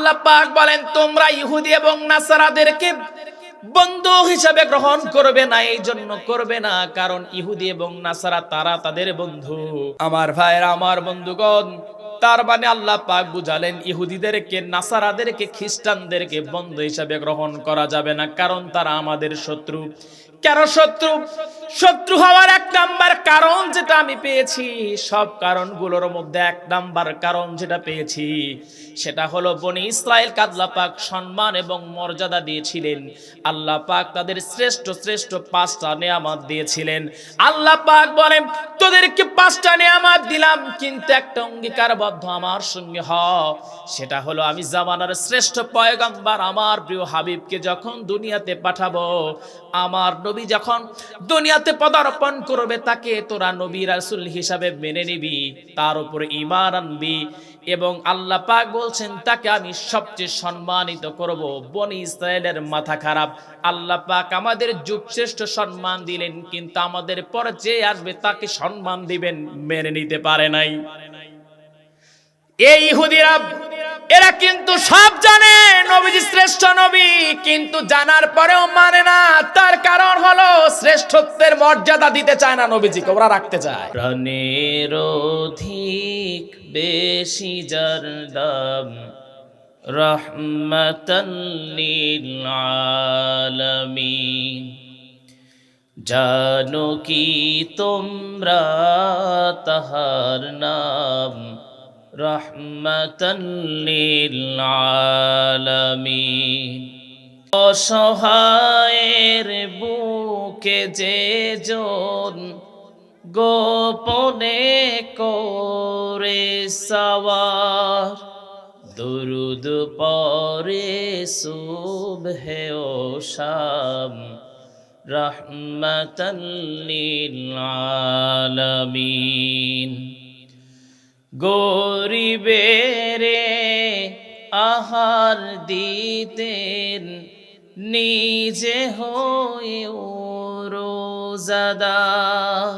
আল্লাহ পাক বলেন তোমরা ইহুদি এবং নাসারাদেরকে বন্ধু হিসাবে গ্রহণ করবে না, এই জন্য করবে না কারণ ইহুদি এবং নাসারা তারা তাদের বন্ধু। আমার ভাইরা, আমার বন্ধুগণ, তার মানে আল্লাহ পাক বুঝালেন ইহুদিদেরকে, নাসারাদেরকে, খ্রিস্টানদেরকে বন্ধু হিসাবে গ্রহণ করা যাবে না, কারণ তারা আমাদের শত্রু। কেন শত্রু? শত্রু হওয়ার এক নাম্বার কারণ যেটা আমি পেয়েছি, সব কারণগুলোর মধ্যে এক নাম্বার কারণ যেটা পেয়েছি সেটা হলো বনি ইসরায়েলকে আল্লাহ পাক সম্মান এবং মর্যাদা দিয়েছিলেন। আল্লাহ পাক তাদের শ্রেষ্ঠ শ্রেষ্ঠ 5টা নেয়ামত দিয়েছিলেন। আল্লাহ পাক বলেন তোদেরকে 5টা নেয়ামত দিলাম, কিন্তু একটা অঙ্গীকারবদ্ধ আমার সঙ্গে হ, সেটা হলো আমি জামানার শ্রেষ্ঠ পয়গম্বর আমার প্রিয় হাবিবকে যখন দুনিয়াতে পাঠাবো, আমার নবী যখন দুনিয়াতে পদার্পণ করবে, তাকে তোরা নবী রাসূল হিসাবে মেনে নিবি, তার উপর ঈমান আনবি, এবং আল্লাহ পাক বলছেন তাকে আমি সবচেয়ে সম্মানিত করব। বনি ইসরায়েলের মাথা খারাপ, আল্লাহ পাক আমাদের যুগশ্রেষ্ঠ সম্মান দিলেন, কিন্তু আমাদের পরে যে আসবে তাকে সম্মান দিবেন মেনে নিতে পারে নাই। এই ইহুদিরা এরা কিন্তু সব জানে নবীজি শ্রেষ্ঠ নবী, কিন্তু জানার পরেও মানে না। তার কারণ হলো শ্রেষ্ঠত্বের মর্যাদা দিতে চায় না নবীজিকে, ওরা রাখতে চায়। প্রাণের অধিক বেশি যার দাম, রাহমাতাল লিল আলামিন। জানো কি তোমরা তাহার নাম, রাহমাতাল লিল আলামিন। অসহায়ের বুকে যে জন গোপনে করে সওয়ার, দুরুদ পড়ে সুবহে ও শাম, রাহমাতাল লিল আলামিন। গরিবেরে আহার দিতেন, নিজে হয়ে রোজাদার,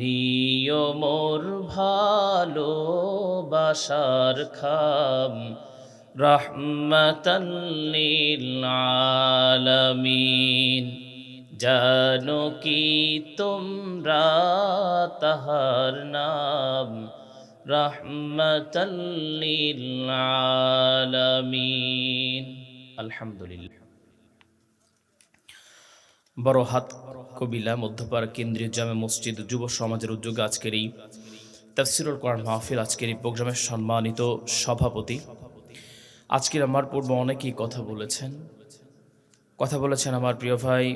নিয়মর ভালোবাসার খাম, রাহমাতাল লিল আলামিন। জানো কি তোমরা তাহার নাম, রাহমাতাল লিল আলামিন। আলহামদুলিল্লাহ। বড়হাট কবিলা মধ্যপাড়া কেন্দ্রীয় জামে মসজিদ যুব সমাজের উদ্যোগে আজকের এই তাফসীরুল কোরআন মাহফিল, আজকের এই প্রোগ্রামের সম্মানিত সভাপতি। আজকের আমার পূর্বে অনেকেই কথা বলেছেন আমার প্রিয় ভাই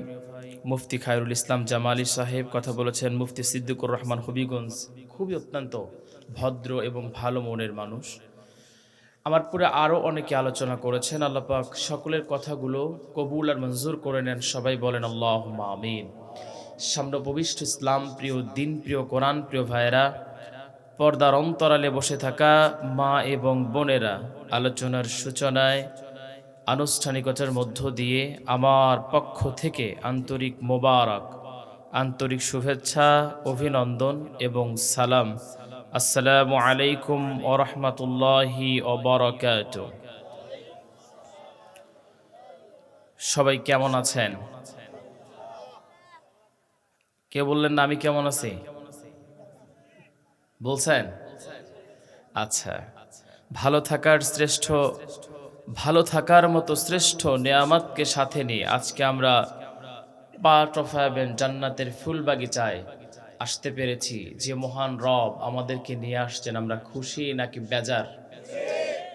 মুফতি খায়রুল ইসলাম জামালি সাহেব, কথা বলেছেন মুফতি সিদ্দিকুর রহমান হবিগঞ্জ, খুবই অত্যন্ত ভদ্র এবং ভালো মনের মানুষ। আমার পরে আরও অনেকে আলোচনা করেছেন। আল্লাহ পাক সকলের কথাগুলো কবুল আর মঞ্জুর করে নেন, সবাই বলেন আল্লাহুম্মা আমিন। সামনেপবিষ্ট ইসলাম প্রিয়, দিন প্রিয়, কোরআন প্রিয় ভাইয়েরা, পর্দার অন্তরালে বসে থাকা মা এবং বোনেরা, আলোচনার সূচনায় আনুষ্ঠানিকতার মধ্য দিয়ে আমার পক্ষ থেকে আন্তরিক মোবারক, আন্তরিক শুভেচ্ছা, অভিনন্দন এবং সালাম। আসসালামু আলাইকুম ওয়া রাহমাতুল্লাহি ওয়া বারাকাতুহু। সবাই কেমন আছেন? কে বললেন না আমি কেমন আছি? বলছেন? আচ্ছা, ভালো থাকার মতো শ্রেষ্ঠ নেয়ামতকে সাথে নিয়ে আজকে আমরা পার্ট অফ হেভেন, জান্নাতের ফুল বাগিচায় আসতে পেরেছি। যে মহান রব আমাদেরকে নিয়ে আসছেন, আমরা খুশি নাকি বেজার?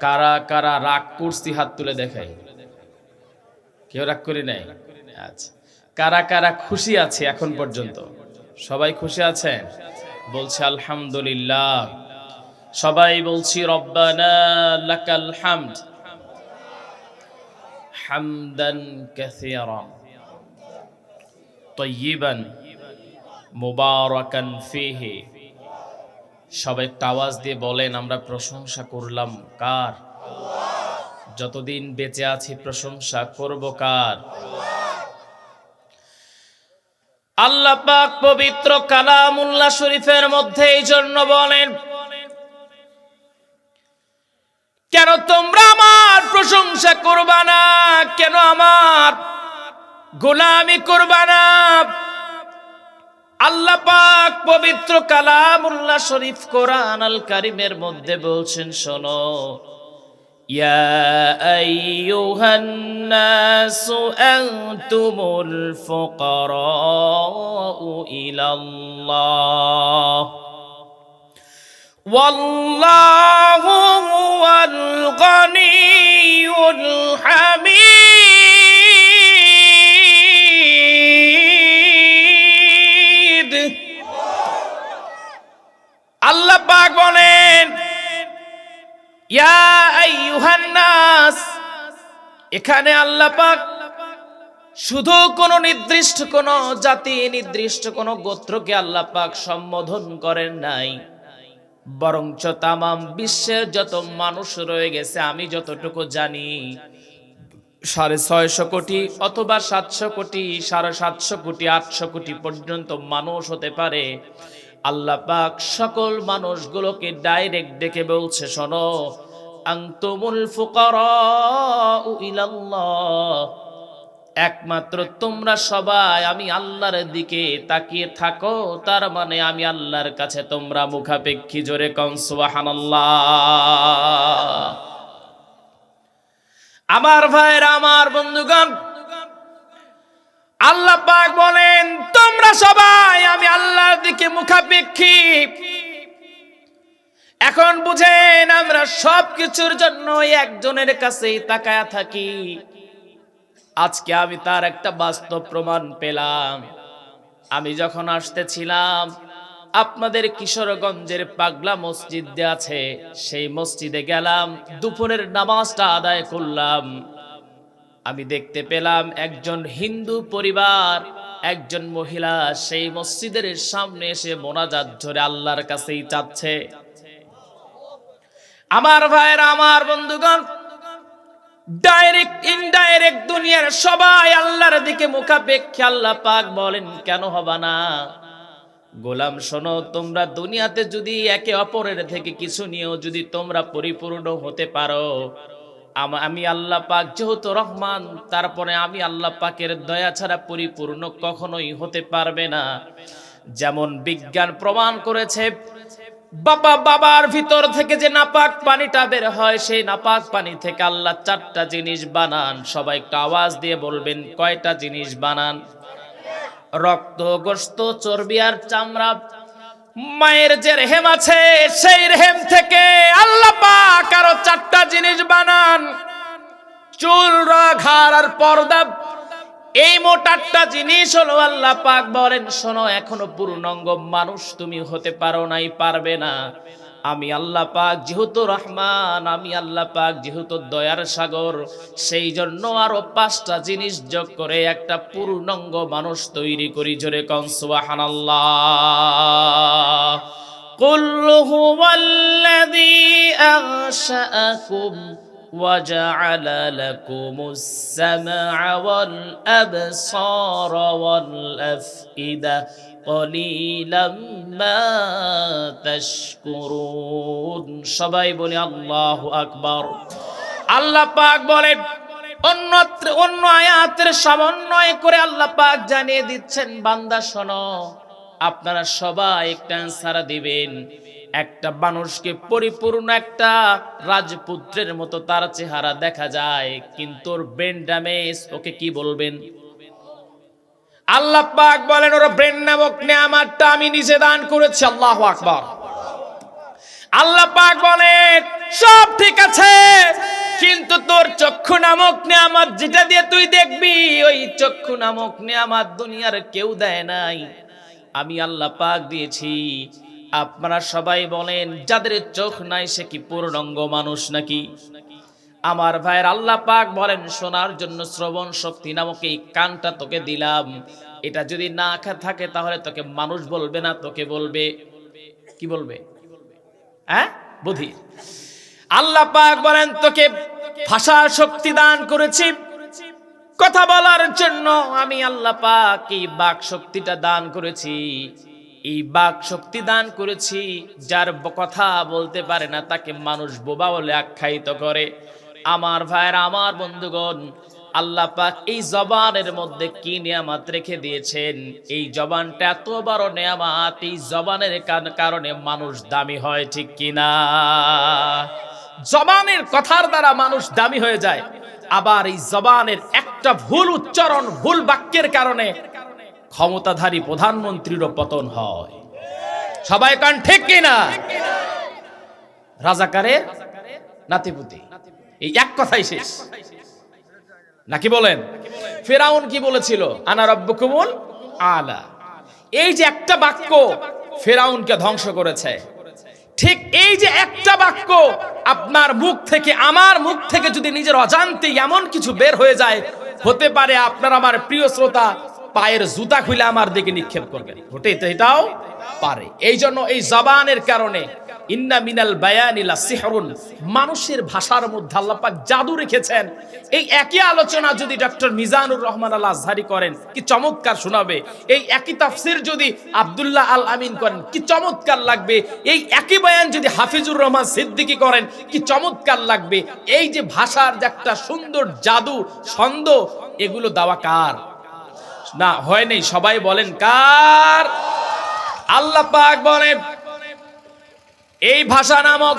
কারা কারা রাগ করছি হাত তুলে দেখাই। কেউ রাগ করি নাই? আচ্ছা, কারা কারা খুশি আছে এখন পর্যন্ত? সবাই খুশি আছেন? বলছে আলহামদুলিল্লাহ। সবাই বলছি রব্বানা লাকাল হামদ হামদান কাসীরান তাইয়িবান মুবারাকান ফিহি। সবাই আওয়াজ দিয়ে বলেন আমরা প্রশংসা করলাম কার? যতদিন বেঁচে আছি প্রশংসা করব কার? আল্লাহ পাক পবিত্র কালামুল্লাহ শরীফের মধ্যে এই জন্য বলেন, কেন তোমরা আমার গোলামি করবা না। আল্লাহ পাক পবিত্র কালামুল্লাহ শরীফ কোরআন আল কারীমের মধ্যে বলছেন, শোনো, ইয়া আইয়ুহান নাসু আনতুমুল ফুকারাউ ইলাল্লাহ ওয়াল্লাহু হুয়াল গনিয়্যুল হামিদ। আল্লাহ পাক বলেন, ইয়া আইয়ুহান নাস, এখানে আল্লাহ পাক শুধু কোন নির্দিষ্ট কোন জাতি, নির্দিষ্ট কোন গোত্রকে আল্লাহ পাক সম্বোধন করেন নাই, বরঞ্চ তামাম বিশ্বের যত মানুষ রয়ে গেছে, আমি যতটুকু জানি 650 কোটি অথবা 700 কোটি, 750 কোটি, 800 কোটি পর্যন্ত মানুষ হতে পারে। আল্লাহ পাক সকল মানুষগুলোকে ডাইরেক্ট ডেকে বলছে, শোনো, আনতুমুল ফুকারাউ ইলাল্লাহ, একমাত্র তোমরা সবাই আমি আল্লাহর দিকে তাকিয়ে থাকো, তার মানে আমি আল্লাহর কাছে তোমরা মুখাপেক্ষী। জোরে কোন সুবহানাল্লাহ। আমার ভাইরা, আমার বন্ধুগণ, আল্লাহ পাক বলেন তোমরা সবাই আমি আল্লাহর দিকে মুখাপেক্ষী। এখন বুঝেন, আমরা সবকিছুর জন্য একজনের কাছেই তাকায়া থাকি। আজকে আমি তার একটা বাস্তব প্রমাণ পেলাম। আমি যখন আসতেছিলাম, আপনাদের কিশোরগঞ্জের পাগলা মসজিদ যে আছে, সেই মসজিদে গেলাম, দুপুরের নামাজটা আদায় করলাম। আমি দেখতে পেলাম একজন হিন্দু পরিবার, একজন মহিলা সেই মসজিদের সামনে এসে মোনাজাত ধরে আল্লাহর কাছেই চাচ্ছে। আমার ভাইরা, আমার বন্ধুগণ, ডাইরেক্ট ইনডাইরেক্ট দুনিয়ার সবাই আল্লাহর দিকে মুখাপেক্ষী। আল্লাহ পাক বলেন, কেন হবা না? গোলাম শোনো, তোমরা দুনিয়াতে যদি একে অপরের থেকে কিছু নিয়েও যদি তোমরা পরিপূর্ণ হতে পারো, আমি আল্লাহ পাক যেহেতু রহমান, তারপরে আমি আল্লাহ পাকের দয়া ছাড়া পরিপূর্ণ কখনোই হতে পারবে না। যেমন বিজ্ঞান প্রমাণ করেছে, বাবার ভিতর থেকে যে নাপাক পানিটা বের হয়, সেই নাপাক পানি থেকে আল্লাহ 4টা জিনিস বানান। সবাই একটু আওয়াজ দিয়ে বলবেন, কয়টা জিনিস বানান? রক্ত, গোশত, চর্বি আর চামড়া। মায়ের যে রেহেম আছে, সেই রেহেম থেকে আল্লাহ পাক আরো 4টা জিনিস বানান, চুল, ঘাড় আর পর্দা। এই মোট 8টা জিনিস হলো। আল্লাহ পাক বলেন, শোনো, এখনো পূর্ণাঙ্গ মানুষ তুমি হতে পারো নাই, পারবে না। আমি আল্লাহ পাক যেহেতু রহমান, আমি আল্লাহ পাক যেহেতু দয়ার সাগর, সেই জন্য আরো 5টা জিনিস যোগ করে একটা পূর্ণাঙ্গ মানুষ তৈরি করি। জোরে কোন সুবহানাল্লাহ। কুল হুয়াল্লাযী আনশাআকুম وجعل لكم السمع والأبصار والأفئدة قليلا ما تشكرون। সবাই বলি আল্লাহু আকবার। আল্লাহ পাক বলেন, অন্য আয়াতের সমন্বয় করে আল্লাহ পাক জানিয়ে দিচ্ছেন, বান্দা শোনো, আপনারা সবাই একটা অ্যানসার দিবেন। একটা মানুষকে পরিপূর্ণ একটা রাজপুত্রের মতো তার চেহারা দেখা যায়, কিন্তু ওর ব্রেন ড্যামেজ, ওকে কি বলবেন? আল্লাহ পাক বলেন, ওর ব্রেন নামক নেয়ামতটা আমি নিজে দান করেছি। আল্লাহু আকবার। আল্লাহ পাক বলেন, সব ঠিক আছে, কিন্তু তোর চক্ষু নামক নেয়ামত যেটা দিয়ে তুই দেখবি, ওই চক্ষু নামক নেয়ামত দুনিয়ার কেউ দেয় নাই, আমি আল্লাহ পাক দিয়েছি। আপনারা সবাই বলেন, যাদের চোখ নাই সে কি পূর্ণাঙ্গ মানুষ নাকি? আমার ভাইয়ের, আল্লাহ পাক বলেন, শোনার জন্য শ্রবণ শক্তি নামক এই কানটা তোকে দিলাম। এটা যদি না থাকে তাহলে তোকে মানুষ বলবে না, তোকে বলবে কি বলবে? হ্যাঁ, বুদ্ধি। আল্লাহ পাক বলেন, তোকে ভাষার শক্তি দান করেছি, কথা বলার জন্য আমি আল্লাহ পাক এই বাক শক্তিটা দান করেছি। এই বাক শক্তি দান করেছি, যার কথা বলতে পারে না তাকে মানুষ বোবা বলে আখ্যায়িত করে। আমার ভাইয়েরা, আমার বন্ধুগণ, আল্লাহ পাক এই জবানের মধ্যে কি নিয়ামত রেখে দিয়েছেন। এই জবানটা এত বড় নিয়ামত, এই জবানের কারণে মানুষ দামি হয়, ঠিক কিনা? জবানের কথার দ্বারা মানুষ দামি হয়ে যায়, আবার এই জবানের একটা ভুল উচ্চারণ, ভুল বাক্যের কারণে ক্ষমতাধারী প্রধানমন্ত্রীরও পতন হয়। সবাই কান ঠিক কিনা? রাজাকারের নাতিপুতি, এই এক কথাই শেষ নাকি বলেন? ফিরাউন কি বলেছিল? আনা রাব্বুকুমুল আলা। এই যে একটা বাক্য ফিরাউনকে ধ্বংস করেছে, ঠিক এই যে একটা বাক্য আপনার মুখ থেকে, আমার মুখ থেকে যদি নিজের অজান্তে এমন কিছু বের হয়ে যায়, হতে পারে আপনার আমার প্রিয় শ্রোতা পায়ের জুতা খুলে আমার দিকে নিক্ষেপ করবেন, এটাও পারে। এই জন্য এই জবানের কারণে ইন্না মিনাল বায়ানি লা সিহরুন, মানুষের ভাষার মধ্যে আল্লাহ পাক জাদু রেখেছেন। এই একই আলোচনা যদি ডক্টর মিজানুর রহমান আল আজহারি করেন, কি চমৎকার শোনাবে। এই একই তাফসির যদি আব্দুল্লাহ আল আমিন করেন, কি চমৎকার লাগবে। এই একই বয়ান যদি হাফিজুর রহমান সিদ্দিকী করেন, কি চমৎকার লাগবে। এই যে ভাষার যে একটা সুন্দর জাদু, ছন্দ, এগুলো দেওয়া কার? না হয় নাই, সবাই বলেন কার? আল্লাহ পাক বলেন এই ভাষা নামক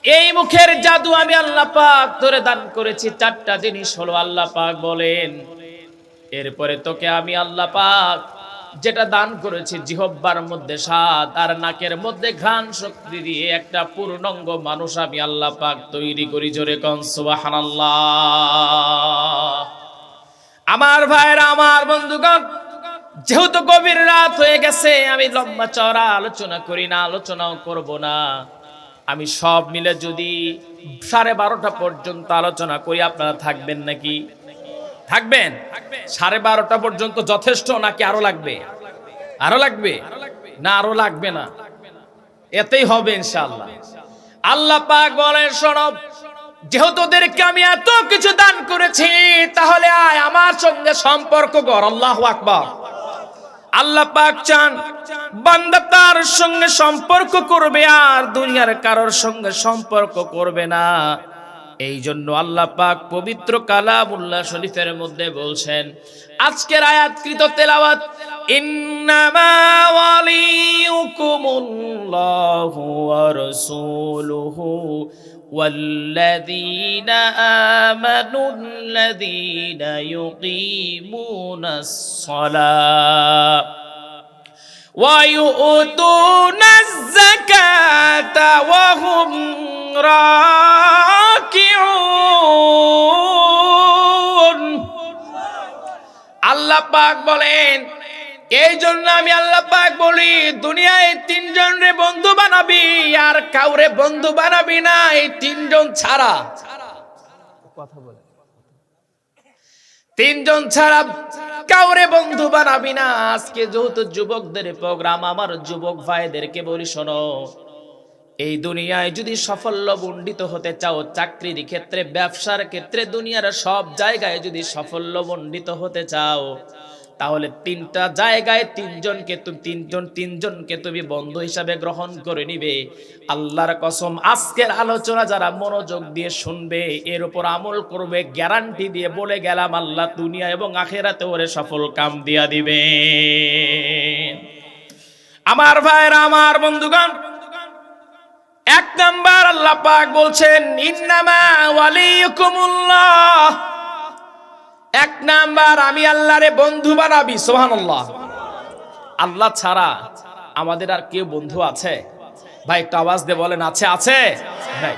এই মুখের জাদু আমি আল্লাহ পাক তোরে দান করেছি। চারটা জিনিস হলো আল্লাহ পাক বলেন, এরপরে তোকে আমি আল্লাহ পাক যেটা দান করেছি, জিহ্বার মধ্যে স্বাদ আর নাকের মধ্যে ঘ্রাণ শক্তি দিয়ে একটা পূর্ণাঙ্গ মানুষ আমি আল্লাহ পাক তৈরি করি। জোরে কোন সুবহানাল্লাহ। আমার ভাইরা, আমার বন্ধুগণ, যেহেতু গভীর রাত হয়ে গেছে, আমি লম্বা চওড়া আলোচনা করি না, আলোচনাও করব না। আমি সব মিলে যদি 12:30 পর্যন্ত আলোচনা করি, আপনারা থাকবেন নাকি? থাকবেন? 12:30 পর্যন্ত যথেষ্ট নাকি আরো লাগবে? আরো লাগবে না? আরো লাগবে না, এতেই হবে ইনশাআল্লাহ। আল্লাহ পাক বলেন, শোনো, যেহেতু তোদেরকে আমি এত কিছু দান করেছি, তাহলে আয় আমার সঙ্গে সম্পর্ক কর। আল্লাহু আকবার। আল্লাহ পাক চান বান্দা তার সঙ্গে সম্পর্ক করবে, আর দুনিয়ার কারোর সঙ্গে সম্পর্ক করবে না। এই জন্য আল্লাহ পাক পবিত্র কালামুল্লাহ শরীফের মধ্যে বলছেন, আজকের আয়াতকৃত তেলাওয়াত, ইন্নামা ওয়ালিয়ুকুমুল্লাহু ওয়া রাসূলুহু والذين آمنوا الذين يقيمون الصلاة ويؤتون الزكاة وهم راكعون। আল্লাহ পাক বলেন, এই জন্য আমি আল্লাহ পাক বলি, দুনিয়ায় 3 জনের বন্ধু বানাবি, আর কাউরে বন্ধু বানাবি না। এই 3 জন ছাড়া, কথা বলে, 3 জন ছাড়া কাউরে বন্ধু বানাবি না। আজকে যেহেতু যুবকদের প্রোগ্রাম, আমার যুবক ভাইদেরকে বলি, শোনো, এই দুনিয়ায় যদি সাফল্য মণ্ডিত হতে চাও, চাকরির ক্ষেত্রে, ব্যবসার ক্ষেত্রে, দুনিয়ার সব জায়গায় যদি সাফল্য মণ্ডিত হতে চাও, তাহলে 3টা জায়গায় 3জনকে তুমি বন্ধু হিসাবে গ্রহণ করে নিবে। আল্লাহর কসম, আজকের আলোচনা যারা মনোযোগ দিয়ে শুনবে, এর উপর আমল করবে, গ্যারান্টি দিয়ে বলে গেলাম, আল্লাহ দুনিয়া এবং আখিরাতে ওরে সফল কাম দিয়া দিবে। আমার ভাইরা, আমার বন্ধুগণ, 1 নাম্বার আল্লাহ পাক বলছেন, ইন্নামা ওয়ালিয়ুকুমুল্লাহ। 1 নাম্বার, আমি আল্লাহরে বন্ধু বানাবি। সুবহানাল্লাহ। আল্লাহ ছাড়া আমাদের আর কেউ বন্ধু আছে? ভাই একটু আওয়াজ দিয়ে বলেন, আছে? আছে ভাই?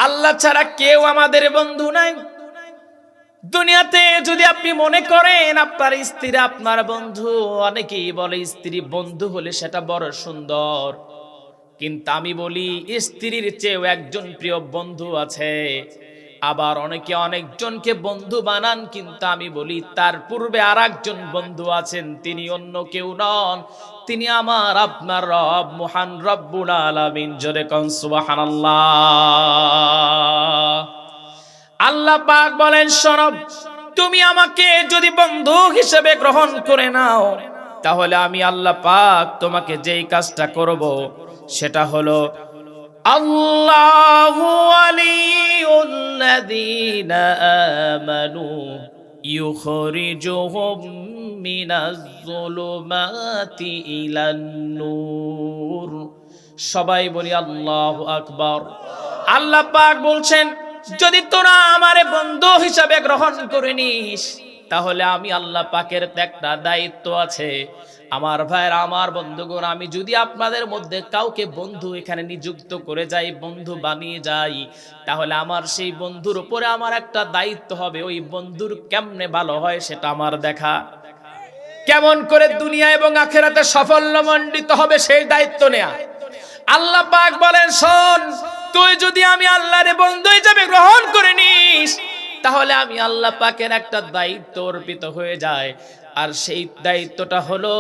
আল্লাহ ছাড়া কেউ আমাদের বন্ধু নাই। দুনিয়াতে যদি আপনি মনে করেন আপনার স্ত্রী আপনার বন্ধু, অনেকেই বলে স্ত্রী বন্ধু হলে সেটা বড় সুন্দর, কিন্তু আমি বলি স্ত্রীর চেয়েও একজন প্রিয় বন্ধু আছে। আবার অনেকে অনেকজনকে বন্ধু বানান, কিন্তু আমি বলি তার পূর্বে আরেকজন বন্ধু আছেন, তিনি অন্য কেউ নন, তিনি আমার আপনার রব, মহান রব্বুল আলামিন। জোরে কোন সুবহানাল্লাহ। আল্লাহ পাক বলেন, শোনো, তুমি আমাকে যদি বন্ধু হিসেবে গ্রহণ করে নাও, তাহলে আমি আল্লাহ পাক তোমাকে যেই কাজটা করব সেটা হলো, আল্লাহু ওয়ালিয়ু ওয়ালিয়ুল্লাযীনা আমানু ইউখরিজুহুম মিনাজ-যুলুমাতি ইলান-নূর। সবাই বলি আল্লাহু আকবার। আল্লাহ পাক বলছেন, যদি তোরা আমারে বন্ধু হিসাবে গ্রহণ করে নিস, তাহলে আমি আল্লাহ পাকের একটা দায়িত্ব আছে। আমার ভাইরা, আমার বন্ধুগণ, আমি যদি আপনাদের মধ্যে কাউকে বন্ধু এখানে নিযুক্ত করে যাই, বন্ধু বানিয়ে যাই, তাহলে আমার সেই বন্ধুর উপরে আমার একটা দায়িত্ব হবে। ওই বন্ধুর কেমনে ভালো হয় সেটা আমার দেখা, কেমন করে দুনিয়া এবং আখিরাতে সাফল্যমণ্ডিত হবে সেই দায়িত্ব নেয়া। আল্লাহ পাক বলেন, শোন, তুই যদি আমি আল্লাহরে বন্ধু হিসেবে গ্রহণ করে নিস, তাহলে আমি আল্লাহ পাকের একটা দায়িত্ব অর্পিত হয়ে যায়। আর সেই দায়িত্বটা হলো,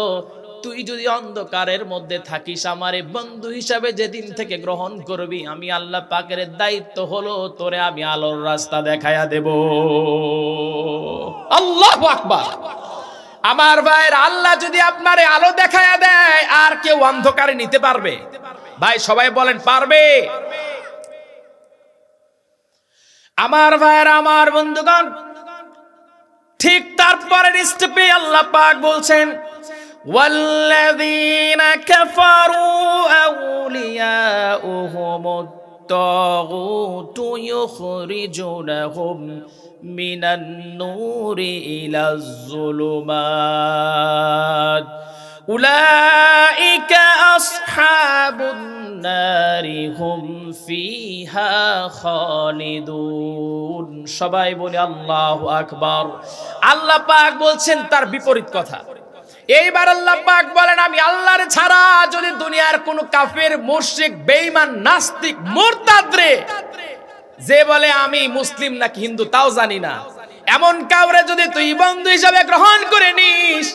তুই যদি অন্ধকারের মধ্যে থাকিস, আমারে বন্ধু হিসাবে যেদিন থেকে গ্রহণ করবি, আমি আল্লাহ পাকের দায়িত্ব হলো তোরে আমি আলোর রাস্তা দেখায়া দেব। আল্লাহু আকবার। আমার ভাইয়ের, আল্লাহ যদি আপনারে আলো দেখায়া দেয়, আর কেউ অন্ধকারে নিতে পারবে? ভাই সবাই বলেন, পারবে? আমার ভাইয়ের, আমার বন্ধুগণ, ঠিক তারপরের স্টেপে আল্লাহ পাক বলছেন, ওয়াল্লাযীনা কাফারু আউলিয়াউহুমুত তাগুতু ইউখরিজুনাহুম মিনান নূরি ইলাজ যুলুমাত উলাইকা আসহাবুন নারি হুম ফিহা খালিদুন। সবাই বলি আল্লাহু আকবার। আল্লাহ পাক বলছেন তার বিপরীত কথা। এইবার আল্লাহ পাক বলেন, আমি আল্লাহর ছাড়া যদি দুনিয়ার কোন কাফের, মুশরিক, বেঈমান, নাস্তিক, মুরতাদ রে, যে বলে আমি মুসলিম নাকি হিন্দু তাও জানি না, এমন কাউরে যদি তুই বন্ধু হিসাবে গ্রহণ করে নিস,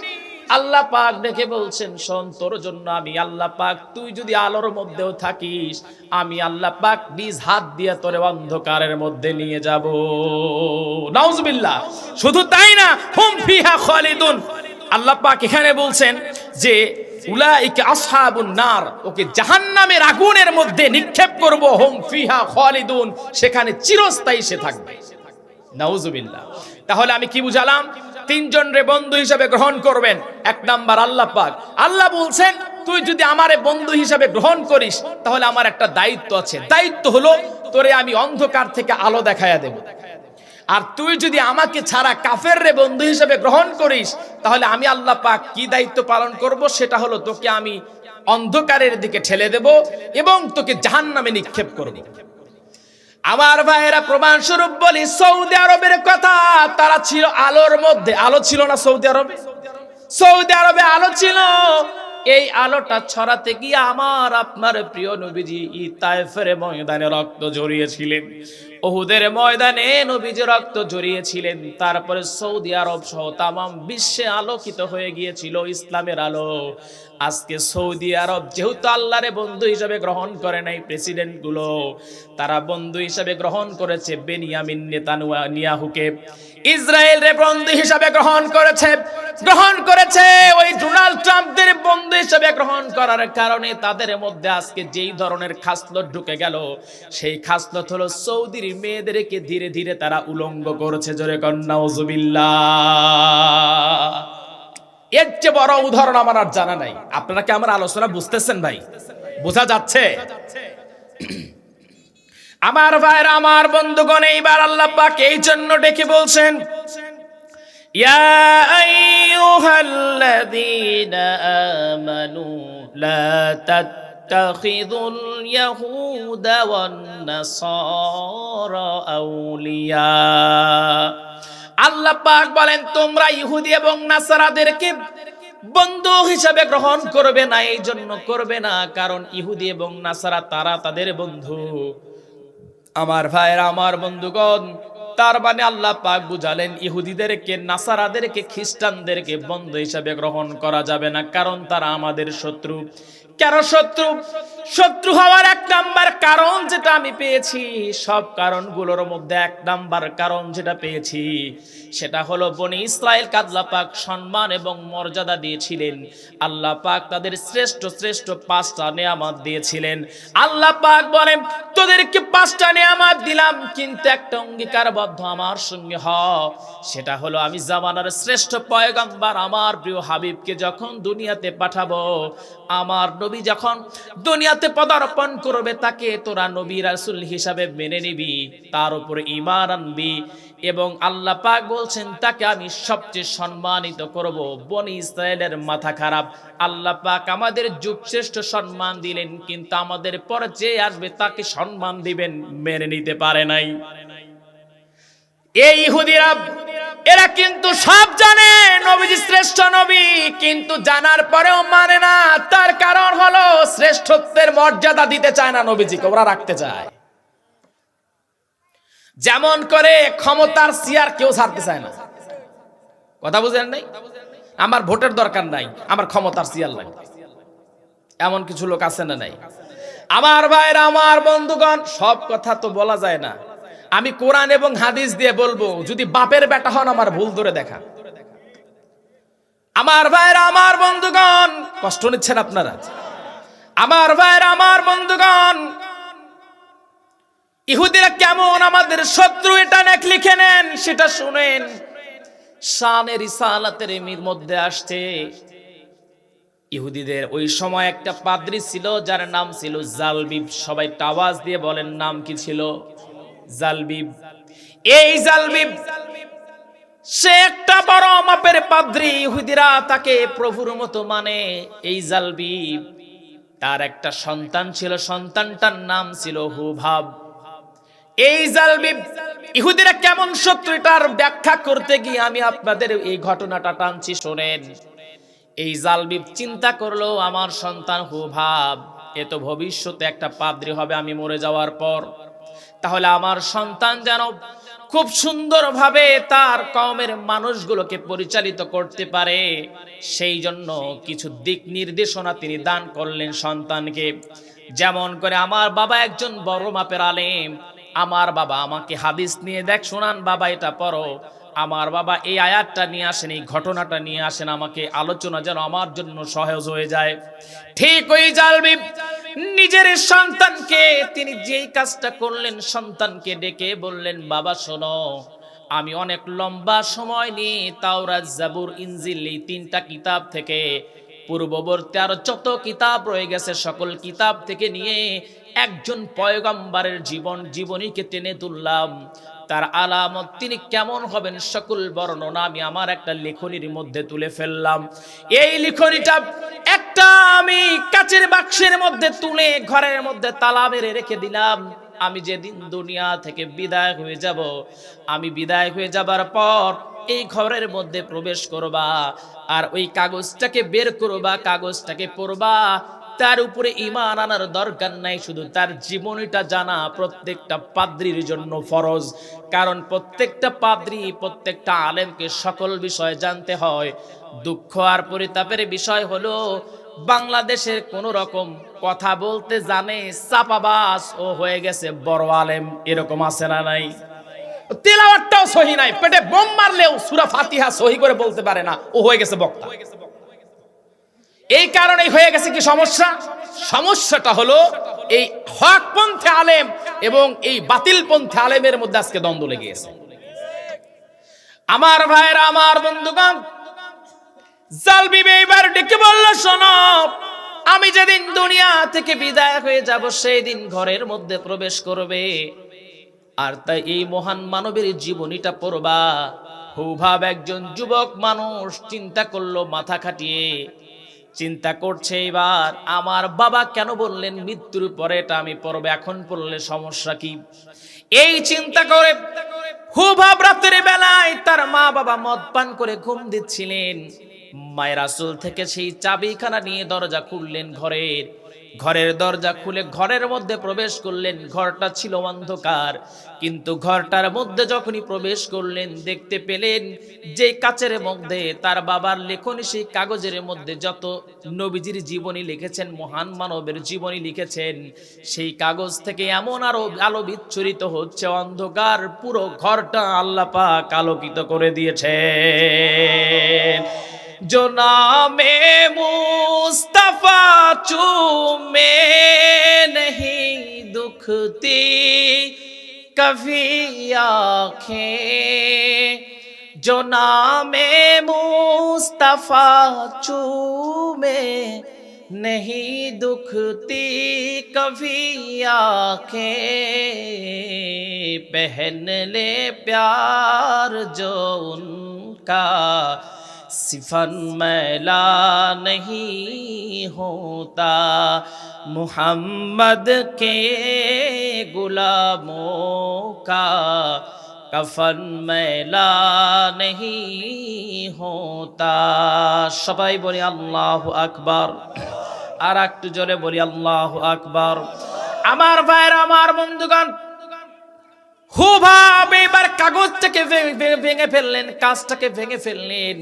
আল্লাহ পাক দেখে বলছেন, শোন, তোর জন্য আমি আল্লাহ পাক, তুই যদি আলোর মধ্যেও থাকিস, আমি আল্লাহ পাক নিজ হাত দিয়ে তোরে অন্ধকারের মধ্যে নিয়ে যাব। নাউজুবিল্লাহ। শুধু তাই না, হুম ফিহা খালিদুন। আল্লাহ পাক এখানে বলছেন যে উলাইকা আসহাবুন নার, ওকে জাহান্নামের আগুনের মধ্যে নিক্ষেপ করব, হুম ফিহা খালিদুন, সেখানে চিরস্থায়ী সে থাকবে। নাউজুবিল্লাহ। তাহলে আমি কি বুঝালাম? তিনজন রে বন্ধু হিসাবে গ্রহণ করবেন। এক নাম্বার আল্লাহ পাক। আল্লাহ বলছেন, তুই যদি আমারে বন্ধু হিসাবে গ্রহণ করিস, তাহলে আমার একটা দায়িত্ব আছে। দায়িত্ব হলো, তোরে আমি অন্ধকার থেকে আলো দেখায়া দেব। আর তুই যদি আমাকে ছাড়া কাফের রে বন্ধু হিসেবে গ্রহণ করিস, তাহলে আমি আল্লাহ পাক কি দায়িত্ব পালন করব, সেটা হলো তোকে আমি অন্ধকারের দিকে ঠেলে দেব এবং তোকে জাহান্নামে নিক্ষেপ করব। আমার ভাইয়েরা, প্রমাণ স্বরূপ বলি, সৌদি আরবের কথা। তারা ছিল আলোর মধ্যে। আলো ছিল না সৌদি আরবে? সৌদি আরবে আলো ছিল। এই আলোটা ছড়াতে গিয়ে আমার আপনার প্রিয় নবীজি তায়েফের ময়দানে রক্ত ঝরিয়েছিলেন, উহুদের ময়দানে নবীজি রক্ত ঝরিয়েছিলেন। তারপরে সৌদি আরব সহ তামাম বিশ্বে আলোকিত হয়ে গিয়েছিল ইসলামের আলো। আজকে সৌদি আরব যেহেতু আল্লাহরে বন্ধু হিসাবে গ্রহণ করে নাই, প্রেসিডেন্ট গুলো তারা বন্ধু হিসাবে গ্রহণ করেছে বেনিয়ামিন নেতানিয়াহুকে, ইসরায়েল রে বন্ধু হিসাবে গ্রহণ করেছে ওই ডোনাল্ড ট্রাম্পদের বন্ধু হিসাবে গ্রহণ করার কারণে তাদের মধ্যে আজকে যেই ধরনের খাসলত ঢুকে গেল, সেই খাসলত হলো সৌদির মেয়েদেরকে ধীরে ধীরে তারা উলঙ্গ করেছে। জোরে কর নাউজুবিল্লাহ। এর চেয়ে বড় উদাহরণ আমার আর জানা নাই। আপনারা কি আমার আলোচনা বুঝতেছেন ভাই? বোঝা যাচ্ছে? আমার ভাইরা, আমার বন্ধুগণ, এইবার আল্লাহ পাক এই জন্য ডেকে বলছেন, ইয়া আইয়ুহাল্লাযীনা আমানু লা তাত্তাখিযুল ইয়াহুদা ওয়ান নাসারা আউলিয়া। আল্লাহ পাক বলেন, তোমরা ইহুদি এবং নাসারাদেরকে বন্ধু হিসাবে গ্রহণ করবে না। এই জন্য করবে না কারণ ইহুদি এবং নাসারা তারা তাদের বন্ধু। আমার ভাইরা, আমার বন্ধুগণ, তার মানে আল্লাহ পাক বুঝালেন, ইহুদিদেরকে, নাসারাদেরকে, খ্রিস্টানদেরকে বন্ধু হিসাবে গ্রহণ করা যাবে না, কারণ তারা আমাদের শত্রু। কেন শত্রু? শত্রু হওয়ার এক নাম্বার কারণ যেটা আমি পেয়েছি, সব কারণগুলোর মধ্যে এক নাম্বার কারণ যেটা পেয়েছি সেটা হলো বনি ইসরায়েলকে আল্লাহ পাক সম্মান এবং মর্যাদা দিয়েছিলেন। আল্লাহ পাক তাদের শ্রেষ্ঠ শ্রেষ্ঠ 5টা নেয়ামত দিয়েছিলেন। আল্লাহ পাক বলেন, তোদেরকে 5টা নেয়ামত দিলাম, কিন্তু একটা অঙ্গীকারবদ্ধ আমার সঙ্গে হ। সেটা হলো আমি জামানার শ্রেষ্ঠ পয়গম্বর আমার প্রিয় হাবিবকে যখন দুনিয়াতে পাঠাবো, আমার নবী যখন দুনিয়াতে পদার্পণ করবে, তাকে তোরা নবী রাসূল হিসাবে মেনে নিবি, তার উপর ঈমান আনবি, এবং আল্লাহ পাক বলছেন তাকে আমি সবচেয়ে সম্মানিত করব। বনি ইসরায়েলের মাথা খারাপ, আল্লাহ পাক আমাদের যুগ শ্রেষ্ঠ সম্মান দিলেন, কিন্তু আমাদের পরে যে আসবে তাকে সম্মান দিবেন মেনে নিতে পারে নাই। এই ইহুদিরা এরা কিন্তু সব জানে নবীজি শ্রেষ্ঠ নবী, কিন্তু জানার পরেও মানে না। তার কারণ হলো শ্রেষ্ঠত্বের মর্যাদা দিতে চায় না নবীজিকে, ওরা রাখতে চায়। যেমন করে ক্ষমতার চেয়ার কেউ ছাড়তে চায় না। কথা বুঝেন নাই? আমার ভোটের দরকার নাই, আমার ক্ষমতার চেয়ার লাগবে, এমন কিছু লোক আছে না নাই? আমার ভাইরা, আমার বন্ধুগণ, সব কথা তো বলা যায় না। আমি কোরআন এবং হাদিস দিয়ে বলবো, যদি বাপের বেটা হন আমার ভুল ধরে দেখা। আমার ভাইরা, আমার বন্ধুগণ, কষ্ট নিচ্ছেন আপনারা? আমার ভাইরা, আমার বন্ধুগণ, ইহুদিরা কেমন আমাদের শত্রু এটা লিখে নেন, সেটা শুনেন। শানে রিসালাতের এমির মধ্যে আসছে, ইহুদিদের ওই সময় একটা পাদ্রী ছিল যার নাম ছিল জালবিব। সবাই আওয়াজ দিয়ে বলেন, নাম কি ছিল? জালবিব। এই জালবিব সে একটা বড় মাপের পাদ্রী, ইহুদিরা তাকে প্রভুর মতো মানে। এই জালবিব তার একটা সন্তান ছিল, সন্তানটার নাম ছিল হুবাব। এই জালবিব ইহুদিরা কেমন শত্রু এটার ব্যাখ্যা করতে গিয়ে আমি আপনাদের এই ঘটনাটা টানছি, শোনেন। এই জালবিব চিন্তা করলো, আমার সন্তান হুবাব এ তো ভবিষ্যতে একটা পাদ্রী হবে আমি মরে যাওয়ার পর, তাহলে আমার সন্তান যেন খুব সুন্দরভাবে তার কওমের মানুষগুলোকে পরিচালিত করতে পারে, সেই জন্য কিছু দিক নির্দেশনা তিনি দান করলেন সন্তানকে। যেমন করে, আমার বাবা একজন বড় মাপের আলেম, আমার বাবা আমাকে হাদিস নিয়ে দেখ শোনান, বাবা এটা পড়ো। আমার বাবা এই আয়াতটা নিয়ে আসেন, এই ঘটনাটা নিয়ে আসেন, আমাকে আলোচনা যেন আমার জন্য সহজ হয়ে যায়। ঠিক ওই জালবিব নিজের সন্তানকে তিনি যেই কাজটা করলেন, সন্তানকে ডেকে বললেন, বাবা শোনো, আমি অনেক লম্বা সময় নিয়ে তাওরাত, জাবুর, ইনজিল এই 3টা কিতাব থেকে, পূর্ববর্তী আরো যত কিতাব রয়ে গেছে সকল কিতাব থেকে নিয়ে একজন পয়গম্বরের জীবনীকে টেনে তুললাম। তার আলামত, তিনি কেমন হবেন, সকল বর্ণনা আমি আমার একটা লেখনির মধ্যে তুলে ফেললাম। এই লেখনিটা একটা আমি কাচের বাক্সের মধ্যে তুলে ঘরের মধ্যে তালা মেরে রেখে দিলাম। আমি যেদিন দুনিয়া থেকে বিদায় হয়ে যাব, আমি বিদায় হয়ে যাবার পর এই ঘরের মধ্যে প্রবেশ করবা, আর ওই কাগজটাকে বের করবা, কাগজটাকে পড়বা। তার উপরে ঈমান আনার দরকার নাই, শুধু তার জীবনীটা জানা প্রত্যেকটা পাদ্রীর জন্য ফরজ। কারণ প্রত্যেকটা পাদ্রী, প্রত্যেকটা আলেমকে সকল বিষয় জানতে হয়। দুঃখ আর পরিতাপের বিষয় হলো, বাংলাদেশের কোন রকম কথা বলতে জানে চাপাবাজ ও হয়ে গেছে বড় আলেম, এরকম আছে না নাই? তিলাওয়াতটাও সহি নাই, পেটে বোম মারলেও সূরা ফাতিহা সহি করে বলতে পারে না, ও হয়ে গেছে বক্তা। এই কারণেই হয়ে গেছে কি সমস্যা? সমস্যাটা হলো এই হকপন্থী আলেম এবং এই বাতিলপন্থী আলেমের মধ্যে আজকে দ্বন্দ্ব লেগে গেছে। আমার ভাইরা, আমার বন্ধুগণ, জালবিব এইবার ডেকে বলল, শোনো, আমি যেদিন দুনিয়া থেকে বিদায় হয়ে যাব সেই দিন ঘরের মধ্যে প্রবেশ করবে, আর তাই এই মহান মানবের জীবনীটা পড়বা। হুবাব একজন যুবক মানুষ, চিন্তা করলো মাথা খাটিয়ে, চিন্তা করছে এবার আমার বাবা কেন বললেন মৃত্যুর পরে এটা আমি পড়বো, এখন পড়লে সমস্যা কি? এই চিন্তা করে হুবাব রাতের বেলায় তার মা বাবা মদ পান করে ঘুম দিচ্ছিলেন, মায়ের আঁচল থেকে সেই চাবিখানা নিয়ে দরজা খুললেন ঘরের। ঘরের দরজা খুলে ঘরের মধ্যে প্রবেশ করলেন। ঘরটা ছিল অন্ধকার, কিন্তু ঘরটার মধ্যে যখনই প্রবেশ করলেন দেখতে পেলেন যে কাচের মধ্যে তার বাবার লেখনী, সেই কাগজের মধ্যে যত নবীজির জীবনী লিখেছেন, মহান মানবের জীবনী লিখেছেন, সেই কাগজ থেকে এমন আরো আলো বিচ্ছুরিত হচ্ছে, অন্ধকার পুরো ঘরটা আল্লাহ পাক আলোকিত করে দিয়েছে। जो नामे मुस्तफा चूमे नहीं दुखती कभी आँखें, जो नामे मुस्तफा चूमे नहीं दुखती कभी आँखें, पहन ले प्यार जो उनका सिफन मैला नहीं होता, मुहम्मद के गुलामों का कफन मैला नहीं होता। সবাই বলি আল্লাহু আকবার, আর একটু জোরে বলি আল্লাহু আকবার। আমার ভাইরা, আমার বন্ধুগণ, হুবহু এবার কাগজটাকে ভেঙে ফেললেন, কাজটাকে ভেঙে ফেললেন,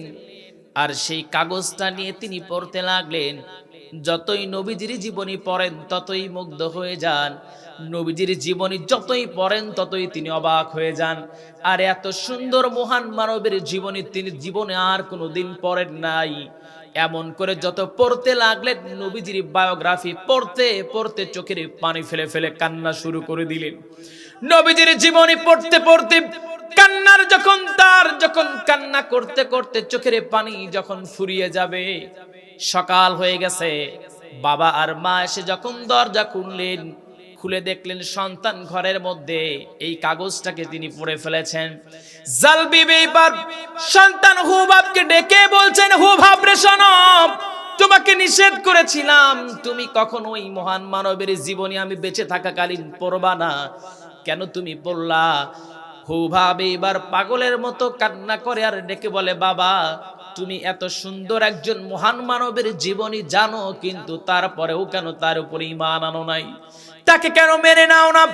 আর সেই কাগজটা নিয়ে তিনি পড়তে লাগলেন। যতই নবীজির জীবনী পড়েন ততই মুগ্ধ হয়ে যান, নবীজির জীবনী যতই পড়েন ততই তিনি অবাক হয়ে যান। আর এত সুন্দর মহান মানবের জীবনী তিনি জীবনে আর কোনোদিন পড়েন নাই। এমন করে যত পড়তে লাগলেন, নবীজির বায়োগ্রাফি পড়তে পড়তে চোখের পানি ফেলে ফেলে কান্না শুরু করে দিলেন। নবীজির জীবনী পড়তে পড়তে কান্নার যখন কান্না করতে করতে চোখের পানি যখন ফুরিয়ে যাবে, সকাল হয়ে গেছে। বাবা আর মা এসে যখন দরজা খুললেন, খুলে দেখলেন সন্তান ঘরের মধ্যে এই কাগজটাকে তিনি পড়ে ফেলেছেন। জালবি এবার সন্তান হুবাবকে ডেকে বলছেন, হুবাব রে শোনো, তোমাকে নিষেধ করেছিলাম তুমি কখনোই মহান মানবের জীবনী আমি বেঁচে থাকাকালীন পড়বা না, কেন তুমি পড়লা? হুবাব এবার পাগলের মতো কান্না করে আর ডেকে বলে, বাবা তুমি এত সুন্দর একজন মহান মানবের জীবনী জানো, কিন্তু তারপরেও কেন তার উপরে ঈমান আনো নাই? তাকে কেন মেনে নাও না?